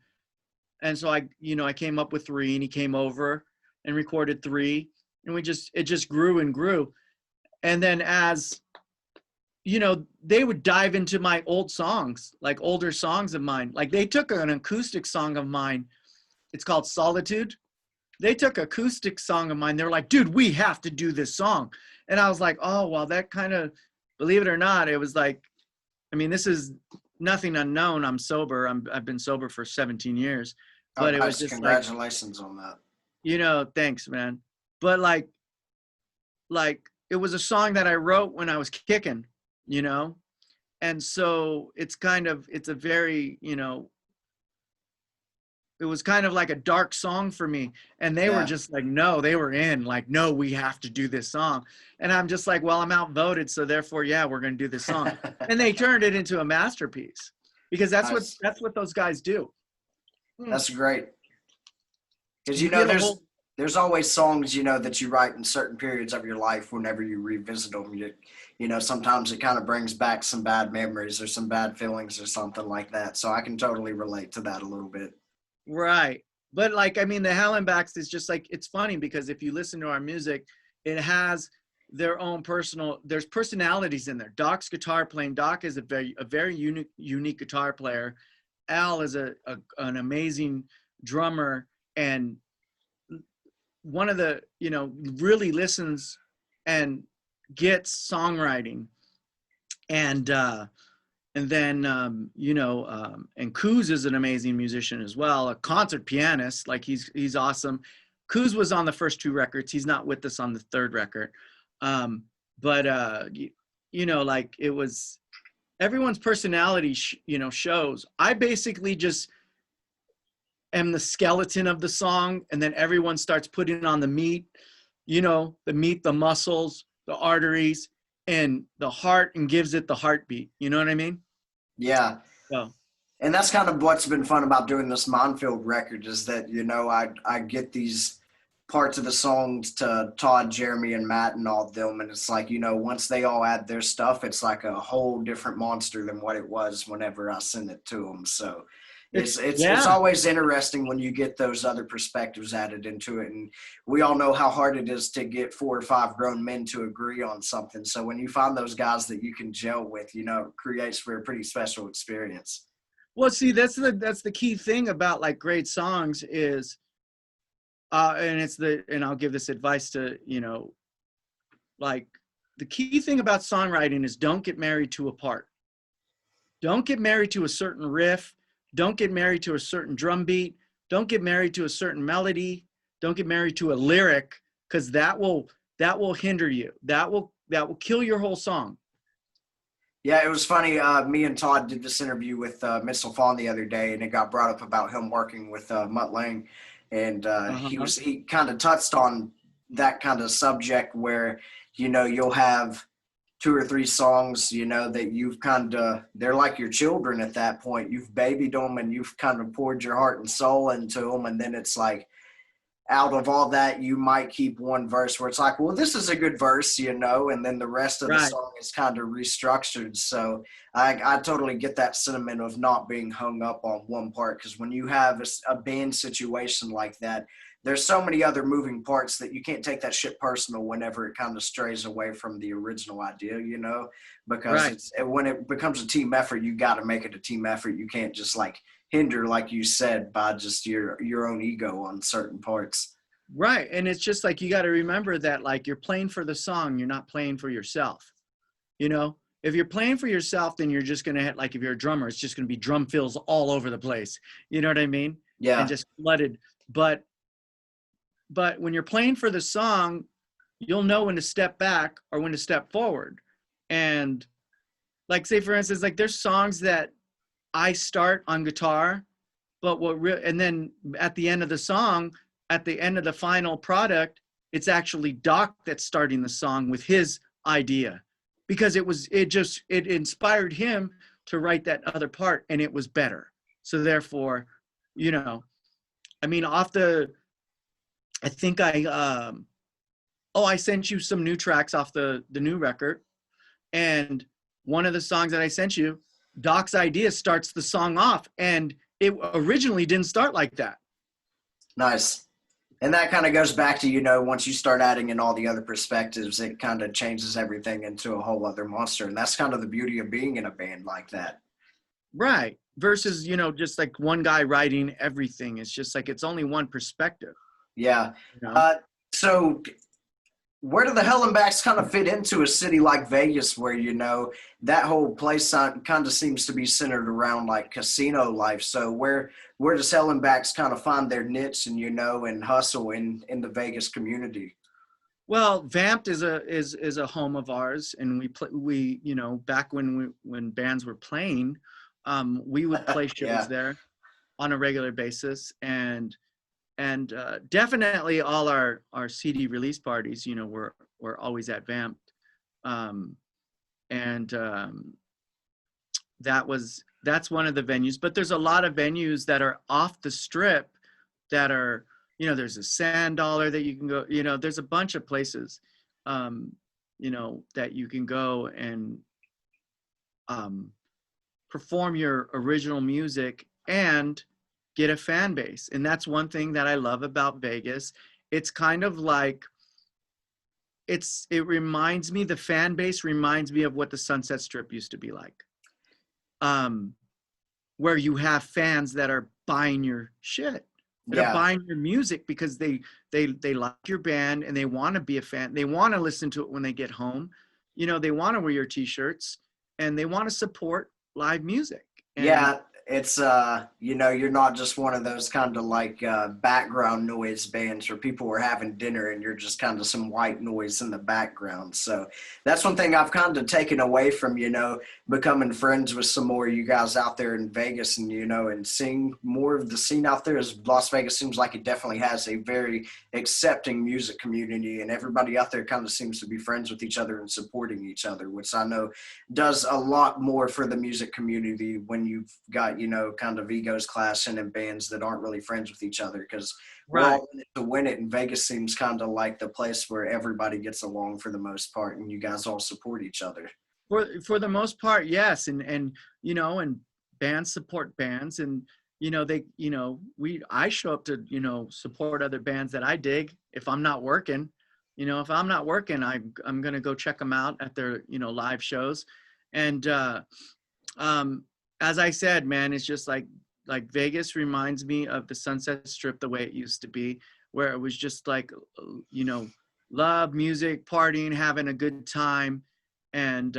And so I came up with 3, and he came over and recorded 3, and it just grew and grew. And then as, they would dive into my old songs, like older songs of mine. Like they took an acoustic song of mine. It's called Solitude. They took an acoustic song of mine. They were like, dude, we have to do this song. And I was like, oh, well, that kind of, believe it or not, it was like, I mean, this is nothing unknown. I'm sober. I've been sober for 17 years. But it was just congratulations on that. Thanks, man. But like it was a song that I wrote when I was kicking, and so it's a very, it was kind of like a dark song for me. And they were just like, no, they were in like, no, we have to do this song. And I'm just like, well, I'm outvoted. So therefore, yeah, we're going to do this song. And they turned it into a masterpiece, because that's what those guys do. That's great. Because, there's always songs, that you write in certain periods of your life. Whenever you revisit them, sometimes it kind of brings back some bad memories or some bad feelings or something like that. So I can totally relate to that a little bit. Right. But like, I mean, the Hellenbacks is just like, it's funny because if you listen to our music, it has their own there's personalities in there. Doc's guitar playing. Doc is a very unique guitar player. Al is an amazing drummer, and one of the, really listens and gets songwriting. And then, and Kuz is an amazing musician as well, a concert pianist. Like he's awesome. Kuz was on the first 2 records. He's not with us on the 3rd record. But like it was, everyone's personality, shows. I basically just am the skeleton of the song, and then everyone starts putting on the meat, the muscles, the arteries, and the heart, and gives it the heartbeat. You know what I mean? Yeah. So. And that's kind of what's been fun about doing this Monfield record, is that, I get these parts of the songs to Todd, Jeremy, and Matt and all of them. And it's like, once they all add their stuff, it's like a whole different monster than what it was whenever I send it to them. So it's always interesting when you get those other perspectives added into it. And we all know how hard it is to get 4 or 5 grown men to agree on something. So when you find those guys that you can gel with, it creates for a pretty special experience. Well, see, that's the key thing about like great songs is, and I'll give this advice to, like the key thing about songwriting is don't get married to a part. Don't get married to a certain riff. Don't get married to a certain drum beat. Don't get married to a certain melody. Don't get married to a lyric, because that will hinder you. That will kill your whole song. Yeah, it was funny. Me and Todd did this interview with Mitchell Fawn the other day, and it got brought up about him working with Mutt Lang, and he kind of touched on that kind of subject where you'll have two or three songs that you've kind of, they're like your children at that point. You've babied them and you've kind of poured your heart and soul into them, and then it's like, out of all that, you might keep one verse where it's like, well, this is a good verse, and then the rest of the song is kind of restructured. So I totally get that sentiment of not being hung up on one part, because when you have a band situation like that, there's so many other moving parts that you can't take that shit personal whenever it kind of strays away from the original idea, because when it becomes a team effort, you got to make it a team effort. You can't just like hinder, like you said, by just your own ego on certain parts. Right. And it's just like, you got to remember that, like, you're playing for the song, you're not playing for yourself. If you're playing for yourself, then you're just going to hit, like, if you're a drummer, it's just going to be drum fills all over the place. You know what I mean? Yeah. And just flooded. But when you're playing for the song, you'll know when to step back or when to step forward. And like, say for instance, like, there's songs that I start on guitar, but and then at the end of the song, at the end of the final product, it's actually Doc that's starting the song with his idea, because it inspired him to write that other part, and it was better. So therefore, I think I sent you some new tracks off the new record, and one of the songs that I sent you, Doc's idea starts the song off, and it originally didn't start like that. Nice. And that kind of goes back to, once you start adding in all the other perspectives, it kind of changes everything into a whole other monster. And that's kind of the beauty of being in a band like that. Right. Versus, just like one guy writing everything. It's just like, it's only one perspective. Yeah. So where do the Hellenbacks kind of fit into a city like Vegas, where, that whole place kind of seems to be centered around like casino life? So where does Hellenbacks kind of find their niche and, and hustle in the Vegas community? Well, Vamped is a home of ours, and we back when bands were playing, we would play shows there on a regular basis, and definitely all our CD release parties, were always at Vamped, that's one of the venues. But there's a lot of venues that are off the strip that are, there's a Sand Dollar that you can go, there's a bunch of places, that you can go and perform your original music and get a fan base. And that's one thing that I love about Vegas. It's kind of like, the fan base reminds me of what the Sunset Strip used to be like, where you have fans that are buying your shit, that are buying your music because they like your band and they want to be a fan. They want to listen to it when they get home. They want to wear your t-shirts and they want to support live music. And it's you're not just one of those kind of like background noise bands where people were having dinner and you're just kind of some white noise in the background. So that's one thing I've kind of taken away from becoming friends with some more of you guys out there in Vegas, and and seeing more of the scene out there. As Las Vegas seems like it definitely has a very accepting music community, and everybody out there kind of seems to be friends with each other and supporting each other, which I know does a lot more for the music community when you've got kind of egos clashing in bands that aren't really friends with each other, because we're all in it to win it, and Vegas seems kind of like the place where everybody gets along for the most part, and you guys all support each other. For the most part, yes, and bands support bands, and I show up to support other bands that I dig. If I'm not working, I'm gonna go check them out at their live shows, and as I said, man, it's just like Vegas reminds me of the Sunset Strip the way it used to be, where it was just like, love, music, partying, having a good time. And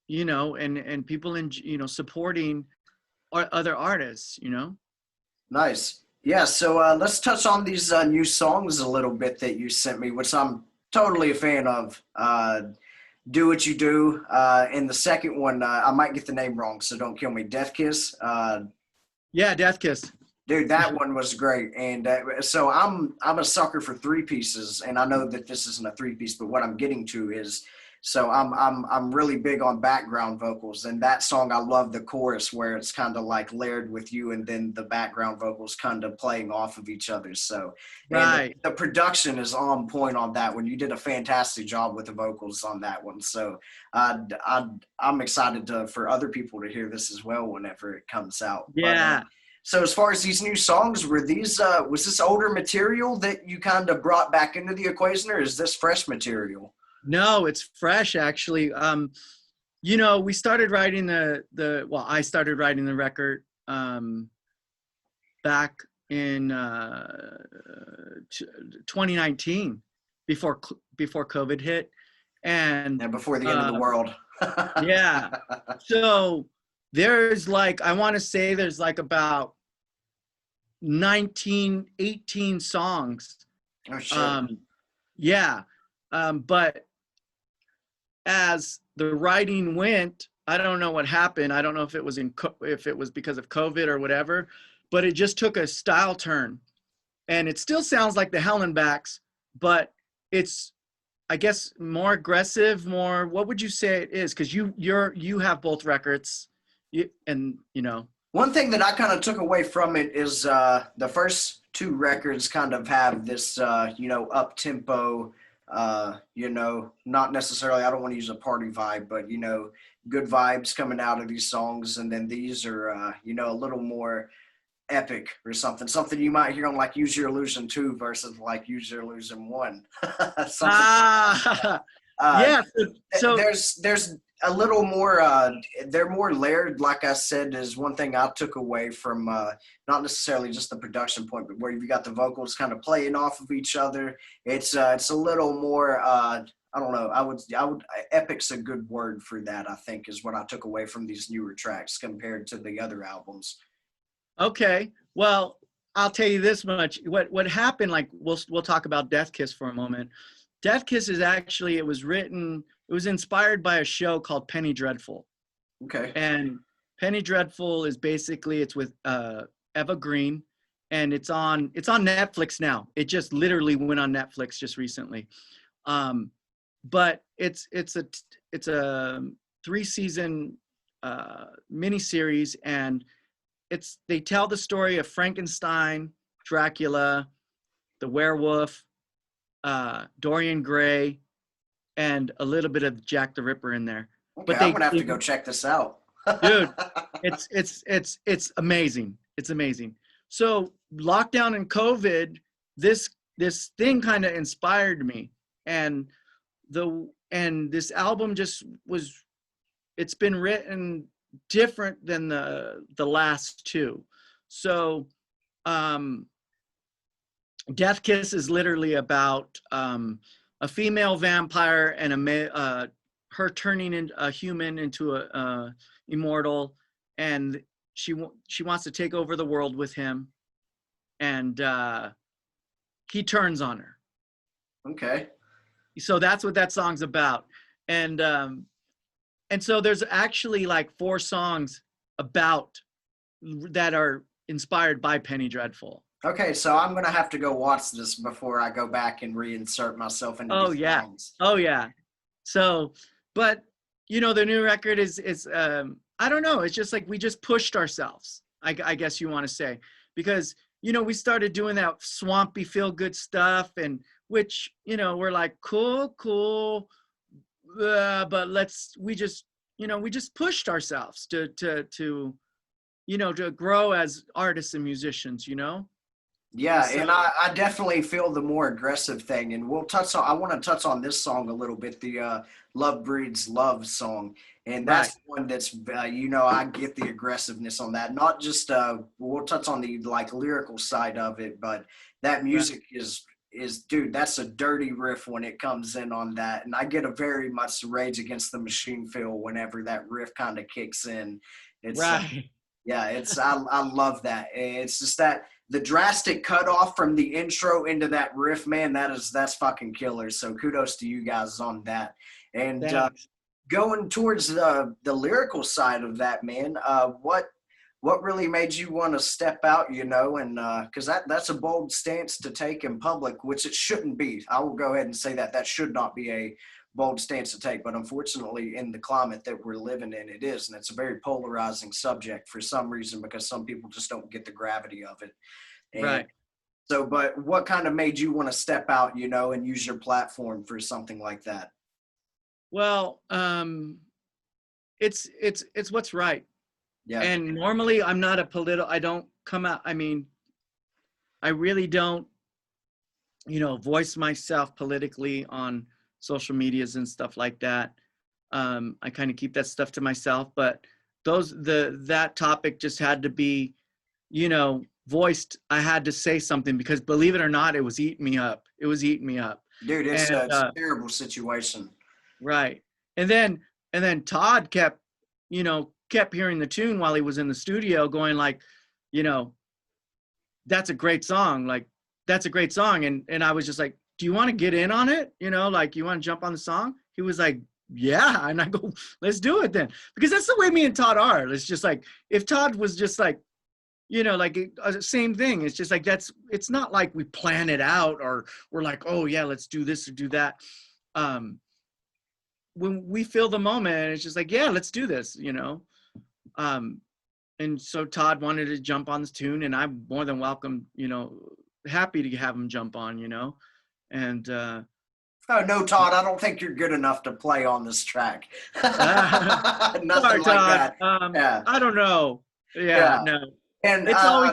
you know, and people in, you know, supporting other artists, you know. Nice. Yeah, so let's touch on these new songs a little bit that you sent me, which I'm totally a fan of. Do What You Do. And the second one, I might get the name wrong, so don't kill me. Death Kiss. Yeah, Death Kiss. Dude, that one was great. And so I'm a sucker for three pieces, and I know that this isn't a three piece, but what I'm getting to is, so I'm really big on background vocals, and that song I love the chorus where it's kind of like layered with you, and then the background vocals kind of playing off of each other. So and Right. the production is on point on that one. You did a fantastic job with the vocals on that one. So I'm excited for other people to hear this as well whenever it comes out. But Yeah. so as far as these new songs, were these was this older material that you kind of brought back into the equation, or is this fresh material? No, it's fresh actually. You know, we started writing well, I started writing the record back in 2019 before COVID hit. And Before the end of the world. yeah. So there's like, I want to say there's like about 18 songs. Oh shit. Yeah. But as the writing went, I don't know what happened. I don't know if it was if it was because of COVID or whatever, but it just took a style turn, and it still sounds like the Hellenbacks, but it's, I guess, more aggressive, more, what would you say it is? Because you have both records, and you know. One thing that I kind of took away from it is the first two records kind of have this, up tempo, not necessarily, I don't want to use a party vibe, but, good vibes coming out of these songs. And then these are, a little more epic or something you might hear on like Use Your Illusion 2 versus like Use Your Illusion 1. Yeah. So there's a little more they're more layered, like I said, is one thing I took away from not necessarily just the production point, but where you've got the vocals kind of playing off of each other. It's a little more I don't know, I would epic's a good word for that, I think, is what I took away from these newer tracks compared to the other albums. Okay, well, I'll tell you this much. What happened, like, we'll talk about Death Kiss for a moment. Death Kiss is actually, it was inspired by a show called Penny Dreadful. Okay. And Penny Dreadful is basically, it's with Eva Green, and it's on Netflix now. It just literally went on Netflix just recently. But it's a 3-season miniseries, and they tell the story of Frankenstein, Dracula, the werewolf, Dorian Gray, and a little bit of Jack the Ripper in there. Okay, but I'm gonna have to go check this out. Dude, it's amazing. It's amazing. So lockdown and COVID, this thing kind of inspired me, and this album just it's been written different than the last two. So Death Kiss is literally about a female vampire and her turning a human into a immortal, and she wants to take over the world with him, and he turns on her. Okay. So that's what that song's about. And so there's actually like 4 songs that are inspired by Penny Dreadful. Okay, so I'm gonna have to go watch this before I go back and reinsert myself into these songs. Oh yeah. So, but the new record is I don't know. It's just like we just pushed ourselves. I guess you want to say, because we started doing that swampy feel good stuff, and which we're like cool, but we just pushed ourselves to grow as artists and musicians. Yeah, So, and I definitely feel the more aggressive thing, and I want to touch on this song a little bit, the Love Breeds Love song, and that's right. the one that's, I get the aggressiveness on that, not just, we'll touch on the like lyrical side of it, but that music is dude, that's a dirty riff when it comes in on that. And I get a very much Rage Against the Machine feel whenever that riff kind of kicks in. It's Right. yeah, I love that. It's just that the drastic cutoff from the intro into that riff, man, that's fucking killer. So kudos to you guys on that. And Thanks. going towards the lyrical side of that, man, what really made you want to step out, you know, and because that's a bold stance to take in public, which it shouldn't be. I will go ahead and say that should not be a bold stance to take, but unfortunately in the climate that we're living in, it is, and it's a very polarizing subject for some reason because some people just don't get the gravity of it. And Right. so, but what kind of made you want to step out, you know, and use your platform for something like that? Well, it's what's right. Yeah. And normally I'm not I don't come out, I mean, I really don't, you know, voice myself politically on social medias and stuff like that. I kind of keep that stuff to myself, but that topic just had to be, you know, voiced. I had to say something because believe it or not, it was eating me up. It was eating me up. Dude, it's a terrible situation. Right. And then Todd kept hearing the tune while he was in the studio going like, you know, that's a great song. Like, that's a great song. And I was just like, do you want to get in on it? You know, like, you want to jump on the song? He was like, yeah. And I go, let's do it then. Because that's the way me and Todd are. It's just like, if Todd was just like, you know, like same thing. It's just like, it's not like we plan it out or we're like, oh yeah, let's do this or do that. When we feel the moment, it's just like, yeah, let's do this, you know? And so Todd wanted to jump on this tune and I'm more than welcome, you know, happy to have him jump on, you know? And, oh no, Todd, I don't think you're good enough to play on this track. Nothing sorry, like Todd. that. Yeah. I don't know. Yeah. No. And It's always,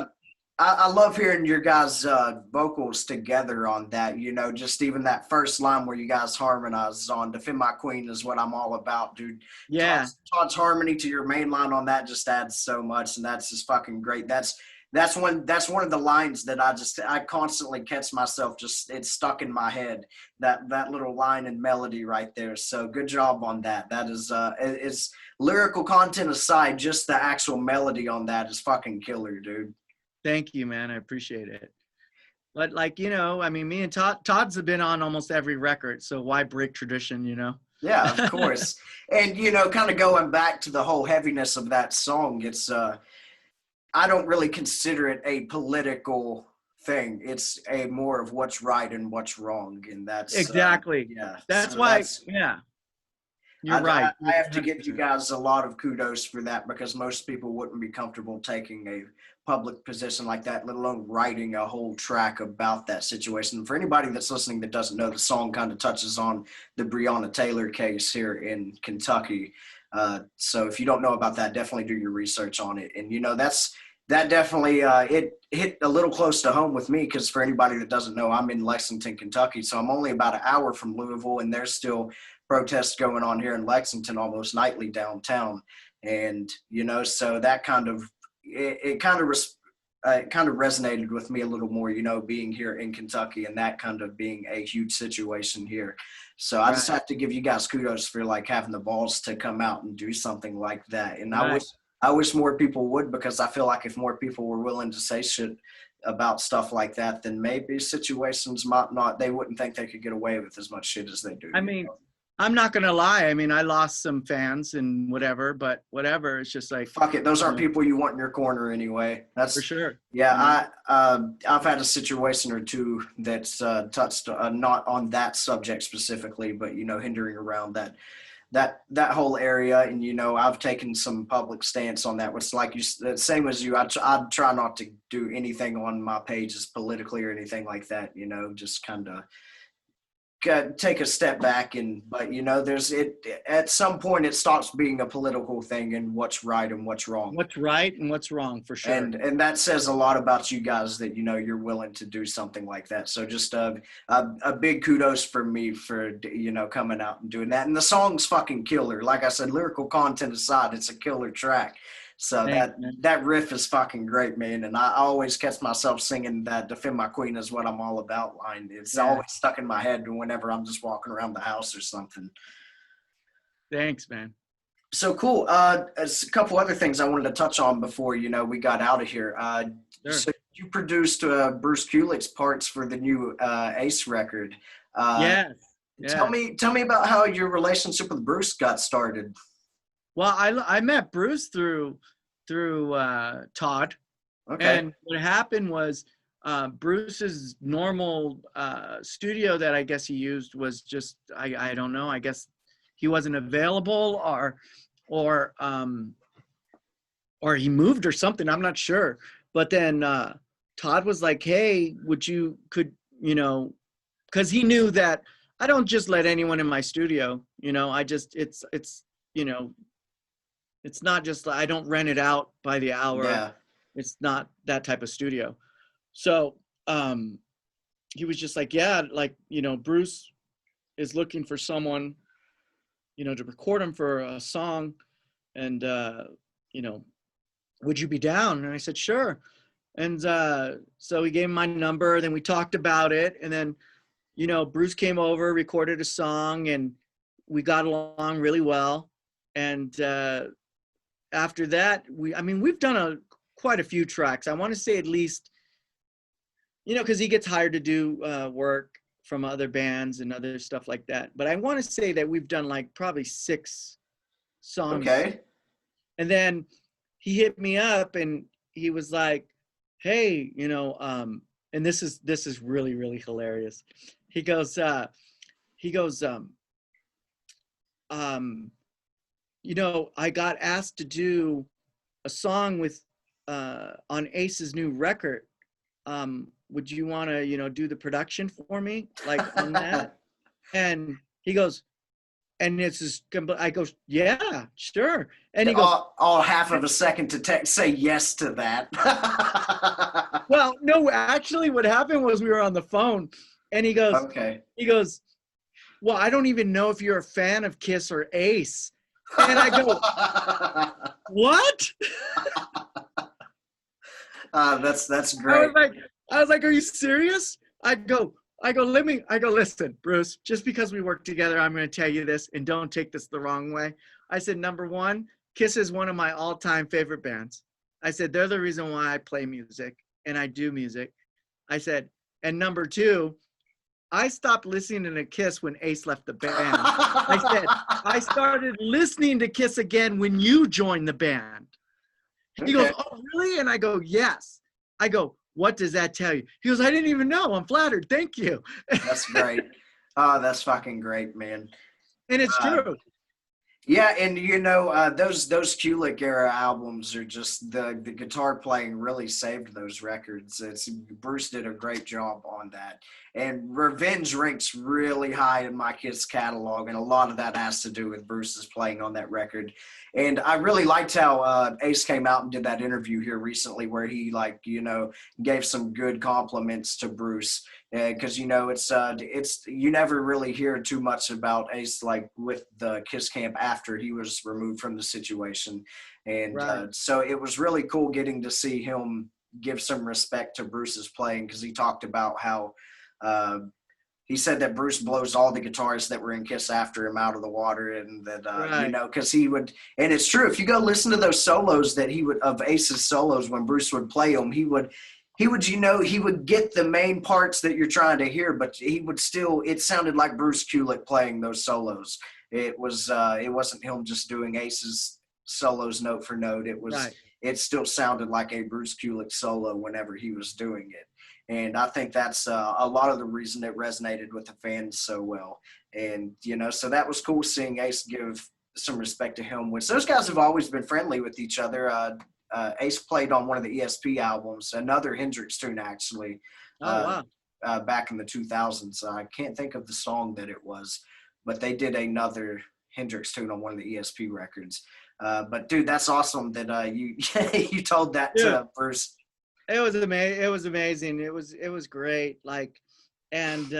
I love hearing your guys' vocals together on that. You know, just even that first line where you guys harmonize on "Defend My Queen" is what I'm all about, dude. yeah. Todd's harmony to your main line on that just adds so much, and that's just fucking great. That's one of the lines that I constantly catch myself it's stuck in my head. That little line and melody right there. So good job on that. That is lyrical content aside, just the actual melody on that is fucking killer, dude. Thank you, man. I appreciate it. But like, you know, I mean, me and Todd's been on almost every record. So why break tradition, you know? Yeah, of course. And, you know, kind of going back to the whole heaviness of that song, it's, I don't really consider it a political thing. It's a more of what's right and what's wrong. And that's exactly. Yeah. That's so why, yeah. You're right. I have to give you guys a lot of kudos for that because most people wouldn't be comfortable taking a public position like that, let alone writing a whole track about that situation. For anybody that's listening that doesn't know, the song kind of touches on the Breonna Taylor case here in Kentucky. So if you don't know about that, definitely do your research on it. And, you know, that definitely, it hit a little close to home with me because for anybody that doesn't know, I'm in Lexington, Kentucky. So I'm only about an hour from Louisville and there's still protests going on here in Lexington almost nightly downtown. And, you know, so that kind of, it kind of resonated with me a little more, you know, being here in Kentucky and that kind of being a huge situation here. So I just have to give you guys kudos for like having the balls to come out and do something like that. And I wish more people would, because I feel like if more people were willing to say shit about stuff like that, then maybe situations they wouldn't think they could get away with as much shit as they do. I mean, I'm not going to lie. I mean, I lost some fans and whatever, but whatever. It's just like, fuck it. Those aren't people you want in your corner anyway. That's for sure. Yeah. I've had a situation or two that's touched not on that subject specifically, but, you know, hindering around that whole area. And, you know, I've taken some public stance on that, which like you, same as you, I try not to do anything on my pages politically or anything like that, you know, just kind of take a step back. But you know, at some point it stops being a political thing and what's right and what's wrong. What's right and what's wrong, for sure. And that says a lot about you guys that, you know, you're willing to do something like that. So just a big kudos for me for, you know, coming out and doing that. And the song's fucking killer. Like I said, lyrical content aside, it's a killer track. So Thanks, man. that riff is fucking great, man. And I always catch myself singing that "Defend My Queen is what I'm all about" line. It's Yeah. always stuck in my head whenever I'm just walking around the house or something. Thanks, man. So cool. As a couple other things I wanted to touch on before we got out of here. Sure. So you produced Bruce Kulick's parts for the new Ace record. Yes. Tell me about how your relationship with Bruce got started. Well, I met Bruce through Todd. Okay. And what happened was Bruce's normal studio that I guess he used was just I don't know, I guess he wasn't available or he moved or something, I'm not sure. But then Todd was like, hey, because he knew that I don't just let anyone in my studio, it's not just, I don't rent it out by the hour. Yeah. It's not that type of studio. So he was just like, yeah, like, Bruce is looking for someone, to record him for a song. And, would you be down? And I said, sure. And so he gave me my number. Then we talked about it. And then, Bruce came over, recorded a song, and we got along really well. And after that, we've done quite a few tracks. I want to say at least, because he gets hired to do work from other bands and other stuff like that. But I want to say that we've done like probably 6 songs. Okay. And then he hit me up and he was like, hey, and this is really, really hilarious. He goes, I got asked to do a song with on Ace's new record. Would you want to, do the production for me, like on that? And he goes, and it's just, I go, yeah, sure. And he goes, all half of a second to say yes to that. well, no, actually what happened was we were on the phone and he goes, well, I don't even know if you're a fan of Kiss or Ace. And I go, what? That's great. I was like, are you serious? I go, listen, Bruce, just because we work together, I'm going to tell you this, and don't take this the wrong way. I said, number one, Kiss is one of my all-time favorite bands. I said, they're the reason why I play music and I do music. I said, and number two, I stopped listening to Kiss when Ace left the band. I said, I started listening to Kiss again when you joined the band. He goes, oh, really? And I go, yes. I go, what does that tell you? He goes, I didn't even know. I'm flattered. Thank you. That's great. Oh, that's fucking great, man. And it's true. Yeah, and those Kulick era albums are just the guitar playing really saved those records. Bruce did a great job on that. And Revenge ranks really high in my Kiss catalog, and a lot of that has to do with Bruce's playing on that record. And I really liked how Ace came out and did that interview here recently where he gave some good compliments to Bruce. Because it's you never really hear too much about Ace like with the Kiss camp after he was removed from the situation, and right. So it was really cool getting to see him give some respect to Bruce's playing, because he talked about how he said that Bruce blows all the guitarists that were in Kiss after him out of the water, and that right. because he would, and it's true, if you go listen to those solos that he would of Ace's solos when Bruce would play them, he would get the main parts that you're trying to hear, but he would still, it sounded like Bruce Kulick playing those solos. It wasn't him just doing Ace's solos note for note. It still sounded like a Bruce Kulick solo whenever he was doing it. And I think that's a lot of the reason it resonated with the fans so well. And, so that was cool seeing Ace give some respect to him, which those guys have always been friendly with each other. Ace played on one of the ESP albums, another Hendrix tune actually. Oh, wow. Back in the 2000s. I can't think of the song that it was, but they did another Hendrix tune on one of the ESP records. But dude, that's awesome that you you told that to Bruce. It was amazing. It was great. Like, and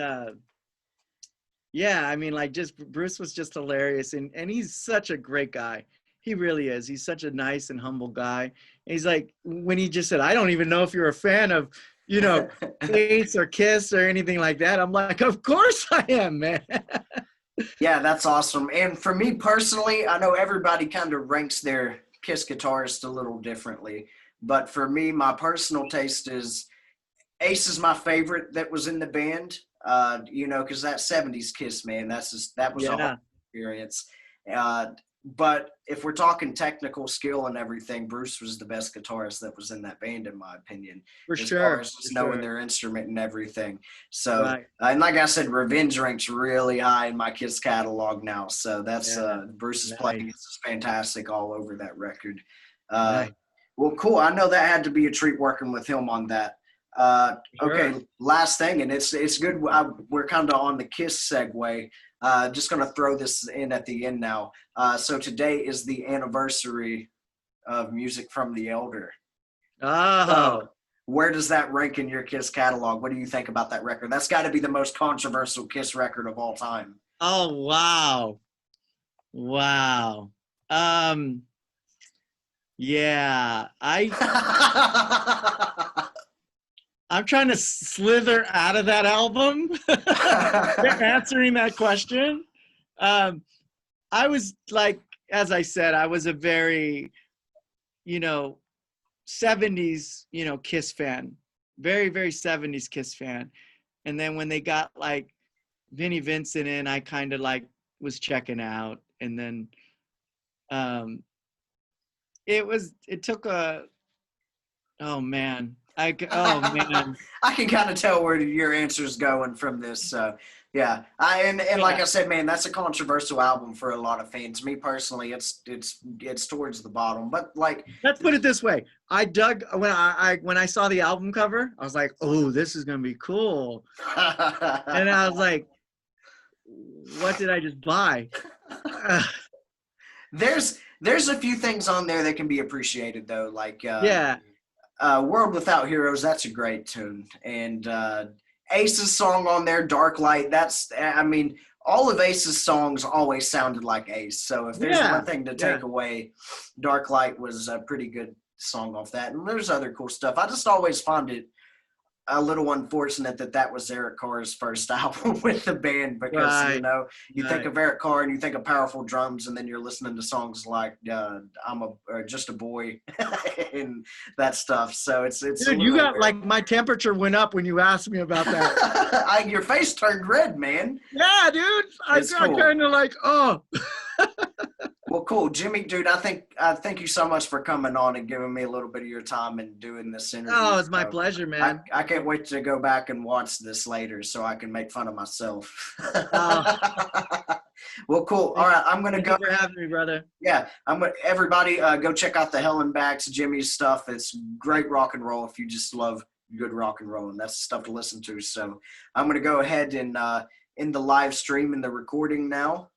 yeah, just Bruce was just hilarious, and he's such a great guy. He really is. He's such a nice and humble guy. And he's like, when he just said, I don't even know if you're a fan of, Ace or Kiss or anything like that. I'm like, of course I am, man. Yeah, that's awesome. And for me personally, I know everybody kind of ranks their Kiss guitarist a little differently. But for me, my personal taste is Ace is my favorite that was in the band, because that 70s Kiss, man, that was a whole Yeah, experience. Uh, but if we're talking technical skill and everything, Bruce was the best guitarist that was in that band, in my opinion, for as far sure. as just For knowing sure. their instrument and everything. So, Right. and like I said, Revenge ranks really high in my Kiss catalog now. So that's Yeah. Bruce's playing Nice. is fantastic all over that record. Uh, Nice. well, cool. I know that had to be a treat working with him on that. Okay, Sure. last thing, and it's good. We're kind of on the Kiss segue. Just going to throw this in at the end now. So today is the anniversary of Music from the Elder. Oh. So where does that rank in your Kiss catalog? What do you think about that record? That's got to be the most controversial Kiss record of all time. Oh, wow. Wow. Yeah, I'm trying to slither out of that album. Answering that question. I was like, as I said, I was a very, 70s, Kiss fan. Very, very 70s Kiss fan. And then when they got like Vinnie Vincent in, I kind of like was checking out. And then it took oh man. Oh man. I can kind of tell where your answer's going from this. So yeah, and like Yeah. I said, man, that's a controversial album for a lot of fans. Me personally, it's towards the bottom, but like, Let's put it this way. I dug when I saw the album cover, I was like, oh, this is gonna be cool. And I was like, what did I just buy? there's a few things on there that can be appreciated though, like Yeah. World Without Heroes. That's a great tune, and Ace's song on there, Dark Light. I mean, all of Ace's songs always sounded like Ace. So if there's Yeah. one thing to Yeah. take away, Dark Light was a pretty good song off that. And there's other cool stuff. I just always find it a little unfortunate that was Eric Carr's first album with the band, because Right. you think of Eric Carr and you think of powerful drums, and then you're listening to songs like Just a Boy and that stuff. So it's Dude, you got like my temperature went up when you asked me about that. your face turned red, man. Yeah, dude. I It's got cool. kind of like, oh. Well, cool, Jimmy, dude. I thank you so much for coming on and giving me a little bit of your time and doing this interview. Oh, it's my pleasure, man. I can't wait to go back and watch this later so I can make fun of myself. Well, cool. All right, I'm gonna go. Thank you for having me, brother. Yeah, everybody go check out the Hellenbacks, Jimmy's stuff. It's great rock and roll if you just love good rock and roll, and that's stuff to listen to. So I'm gonna go ahead and in the live stream and the recording now.